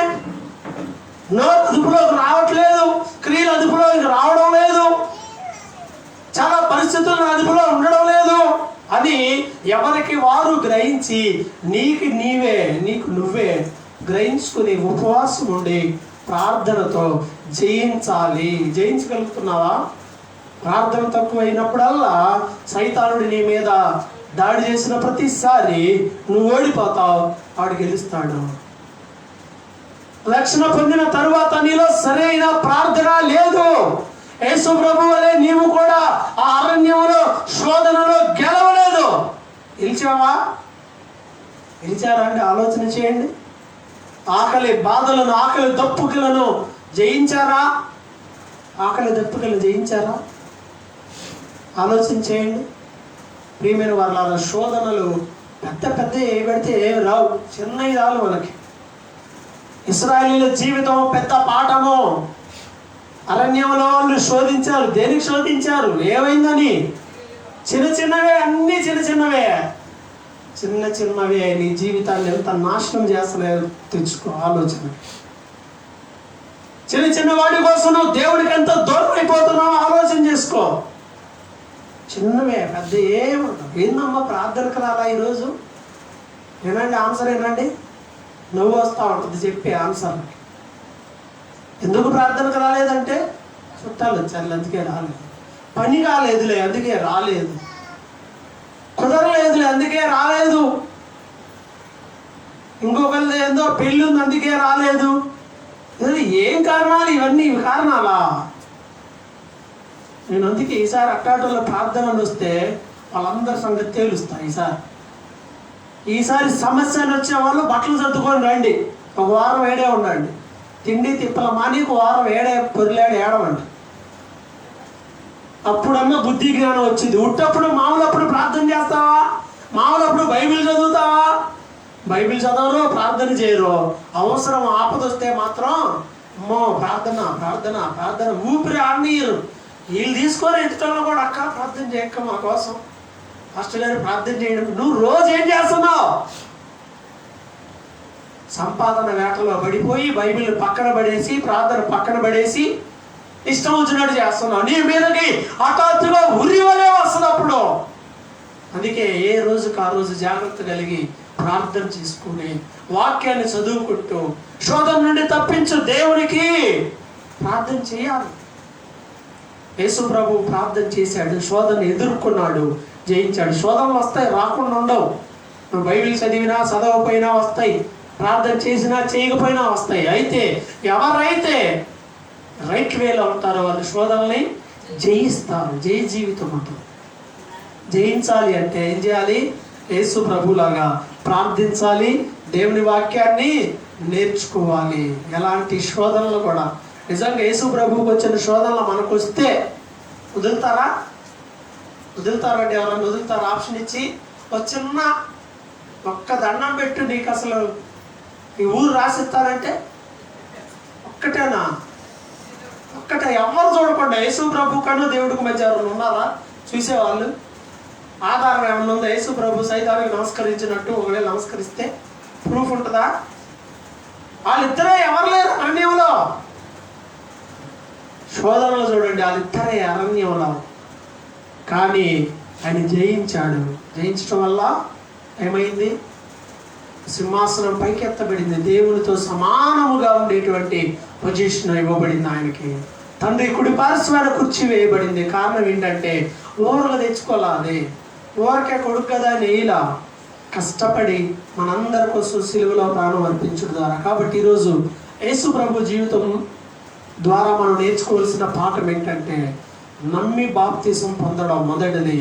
నోరు అదుపులోకి రావట్లేదు, క్రియలు అదుపులోకి రావడం లేదు, చాలా పరిస్థితులు అదుపులో ఉండడం లేదు అని ఎవరికి వారు గ్రహించి నీకు నువ్వే గ్రహించుకుని ఉపవాసం ఉండి ప్రార్థనతో జయించాలి. జయించగలుగుతున్నావా? ప్రార్థన తక్కువైనప్పుడల్లా సైతానుడు నీ మీద దాడి చేసిన ప్రతిసారి నువ్వు ఓడిపోతావు, వాడు గెలుస్తాడు. రక్షణ పొందిన తరువాత నీలో సరైన ప్రార్థన లేదు. యేసు ప్రభు వలె నీవు కూడా ఆ అరణ్యంలో శోధనలో గెలవలేదు. గెలిచావా? గెలిచారా అంటే ఆలోచన చేయండి. ఆకలి బాధలను, ఆకలి దప్పుకలను జయించారా? ఆకలి దప్పుకలను జయించారా? ఆలోచన చేయండి. ప్రియమైన వాళ్ళ శోధనలు పెద్ద పెద్ద ఏ పెడితే ఏమి రావు, చిన్నవి రావు మనకి. ఇశ్రాయేలీయుల జీవితం పెద్ద పాఠము. అరణ్యంలో వాళ్ళు శోధించారు. దేనికి శోధించారు? ఏమైందని? చిన్న చిన్నవే, అన్నీ చిన్న చిన్నవే నీ జీవితాన్ని ఎంత నాశనం చేస్తలేదో తెచ్చుకో ఆలోచన. చిన్న వాటి కోసం నువ్వు దేవుడికి ఎంత దూరం అయిపోతున్నావు ఆలోచన చేసుకో. చిన్నవే, పెద్ద ఏముండవు. ఏందమ్మా ప్రార్థనకు రాలా ఈరోజు? ఏనండి ఆన్సర్ ఏనండి? నవ్వు వస్తూ ఉంటుంది చెప్పే ఆన్సర్. ఎందుకు ప్రార్థనకు రాలేదంటే చుట్టాలు వచ్చారు అందుకే రాలేదు, పని కాలేదులే అందుకే రాలేదు, కుదరలేదులే అందుకే రాలేదు, ఇంకొకరి ఏందో పెళ్ళి ఉంది అందుకే రాలేదు. ఏం కారణాలు ఇవన్నీ? ఇవి కారణాలా? నేను అందుకే ఈసారి అట్టాటోళ్ళ ప్రార్థనలు వస్తే వాళ్ళందరి సంగతి తేలుస్తాయి. ఈసారి సమస్య అని వచ్చే వాళ్ళు బట్టలు సర్దుకొని రండి, ఒక వారం ఏడే ఉండండి, తిండి తిప్పల మానీకు వారం ఏడే పొరిలాడు ఏడవండి. అప్పుడన్నా బుద్ధి జ్ఞానం వచ్చింది. ఉట్టప్పుడు మామూలప్పుడు ప్రార్థన చేస్తావా? మామూలప్పుడు బైబిల్ చదువుతావా? బైబిల్ చదవరు, ప్రార్థన చేయరు. అవసరం ఆపదొస్తే మాత్రం అమ్మో ప్రార్థన ప్రార్థన ప్రార్థన ఊపిరి ఆడనీయరు. వీళ్ళు తీసుకొని ఎదుటలో కూడా అక్క ప్రార్థన చేయక్క మా కోసం, మాస్టర్ గారు ప్రార్థన చేయడం. నువ్వు రోజు ఏం చేస్తున్నావు? సంపాదన వేటలో పడిపోయి బైబిల్ పక్కన పడేసి ప్రార్థన పక్కన పడేసి ఇష్టం వచ్చినట్టు చేస్తున్నావు. నీ మీదకి హఠాత్తుగా ఉరి వలే వస్తున్నప్పుడు. అందుకే ఏ రోజుకి ఆ రోజు జాగ్రత్త కలిగి ప్రార్థన చేసుకుని వాక్యాన్ని చదువుకుంటూ శోధన నుండి తప్పించు దేవునికి ప్రార్థన చేయాలి. యేసు ప్రభు ప్రార్థన చేశాడు, శోధన ఎదుర్కొన్నాడు, జయించాడు. శోధనలు వస్తాయి, రాకుండా ఉండవు. నువ్వు బైబిల్ చదివినా చదవకపోయినా వస్తాయి, ప్రార్థన చేసినా చేయకపోయినా వస్తాయి. అయితే ఎవరైతే రైట్ వేలో ఉంటారో వాళ్ళు శోధనల్ని జయిస్తారు. జయ జీవితం ఉంటుంది. జయించాలి అంటే ఏం చేయాలి? యేసు ప్రభులాగా ప్రార్థించాలి, దేవుని వాక్యాన్ని నేర్చుకోవాలి. ఎలాంటి శోధనలు కూడా నిజంగా యేసు ప్రభువుకి వచ్చిన శోధనలు మనకు వస్తే వదులుతారా? వదులుతారండి? ఎవరన్నా వదులుతారా? ఆప్షన్ ఇచ్చి చిన్న ఒక్క దండం పెట్టు నీకు అసలు ఈ ఊరు రాసిస్తారంటే ఒక్కటేనా? ఒక్కటే, ఎవరు చూడకుండా యేసు ప్రభు కన్నా దేవుడికి మధ్య ఎవరు ఉన్నారా చూసేవాళ్ళు? ఆధారం ఏమన్నా ఉందా? యేసు ప్రభు సైతానికి నమస్కరించినట్టు ఒకవేళ నమస్కరిస్తే ప్రూఫ్ ఉంటుందా? వాళ్ళిద్దరే ఎవరు లేరు అరణ్యంలో. శోధనలు చూడండి, వాళ్ళిద్దరే అరణ్యంలో. కానీ ఆయన జయించాడు. జయించడం వల్ల ఏమైంది? సింహాసనం పైకి ఎత్తబడింది. దేవునితో సమానముగా ఉండేటువంటి పొజిషన్ ఇవ్వబడింది ఆయనకి. తండ్రి కుడి పార్శ్వాన కుర్చీ వేయబడింది. కారణం ఏంటంటే ఊరలు తెచ్చుకోవాలి, ఊరకే కొడుకు కదా అని ఇలా కష్టపడి మనందరి కోసం సిలువలో ప్రాణం అర్పించడం ద్వారా. కాబట్టి ఈరోజు యేసు ప్రభు జీవితం ద్వారా మనం నేర్చుకోవాల్సిన పాఠం ఏంటంటే నమ్మి బాప్తిసం పొందడం మొదటిది.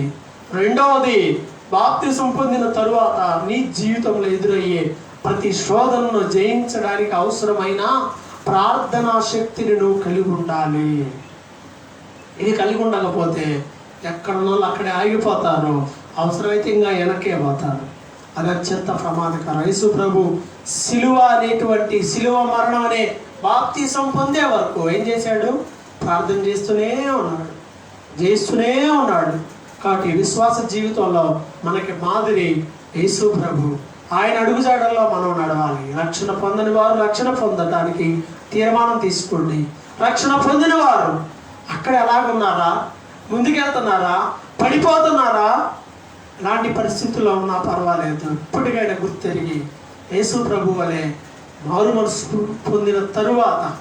రెండవది, బాప్తిసం పొందిన తరువాత నీ జీవితంలో ఎదురయ్యే ప్రతి శోధనను జయించడానికి అవసరమైన ప్రార్థనా శక్తిని నువ్వు కలిగి ఉండాలి. ఇది కలిగి ఉండకపోతే ఎక్కడున్న అక్కడే ఆగిపోతారు, అవసరమైతే ఇంకా వెనకే పోతారు. అది అత్యంత ప్రమాదకరం. యేసు ప్రభు సిలువ అనేటువంటి సిలువ మరణం అనే బాప్తిసం పొందే వరకు ఏం చేశాడు? ప్రార్థన చేస్తూనే ఉన్నాడు. కాబట్టి విశ్వాస జీవితంలో మనకి మాదిరి యేసు ప్రభు. ఆయన అడుగుజాడల్లో మనం నడవాలి. రక్షణ పొందని వారు రక్షణ పొందడానికి తీర్మానం తీసుకోండి. రక్షణ పొందిన వారు అక్కడ ఎలాగున్నారా? ముందుకెళ్తున్నారా? పడిపోతున్నారా? ఇలాంటి పరిస్థితుల్లో ఉన్నా పర్వాలేదు, ఇప్పటికైనా గుర్తెరిగి యేసు ప్రభు వలె మారు మనసు పొందిన తరువాత,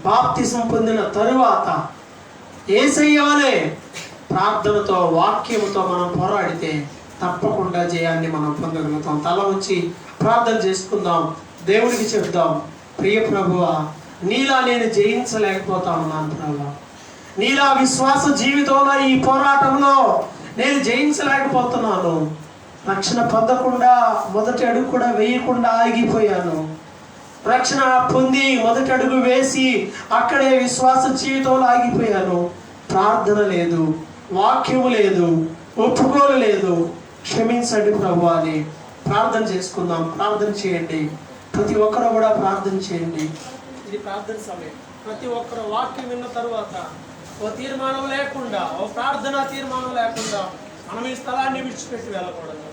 బాప్తిసం పొందిన తరువాత యేసయ్య వలె ప్రార్థనతో, వాక్యముతో మనం పోరాడితే తప్పకుండా జయాన్ని మనం పొందగలుగుతాం. తల ఉంచి ప్రార్థన చేసుకుందాం, దేవుడికి చెప్దాం. ప్రియ ప్రభువా, నీలా నేను జయించలేకపోతా ఉన్నాను ప్రభువా. నీలా విశ్వాస జీవితంలో ఈ పోరాటంలో నేను జయించలేకపోతున్నాను. రక్షణ పొందకుండా మొదటి అడుగు కూడా వేయకుండా ఆగిపోయాను. రక్షణ పొంది మొదటి అడుగు వేసి అక్కడే విశ్వాస జీవితంలో ఆగిపోయాను. ప్రార్థన లేదు, వాక్యము లేదు, ఒప్పుకోలు లేదు. క్షమించండి ప్రభు అని ప్రార్థన చేసుకుందాం. ప్రార్థన చేయండి. ప్రతి ఒక్కరు కూడా ప్రార్థన చేయండి. ఇది ప్రార్థన సమయం. ప్రతి ఒక్కరు వాక్యం విన్న తరువాత ఓ తీర్మానం లేకుండా, ఓ ప్రార్థన తీర్మానం లేకుండా మనం ఈ స్థలాన్ని విడిచిపెట్టి వెళ్ళకూడదు.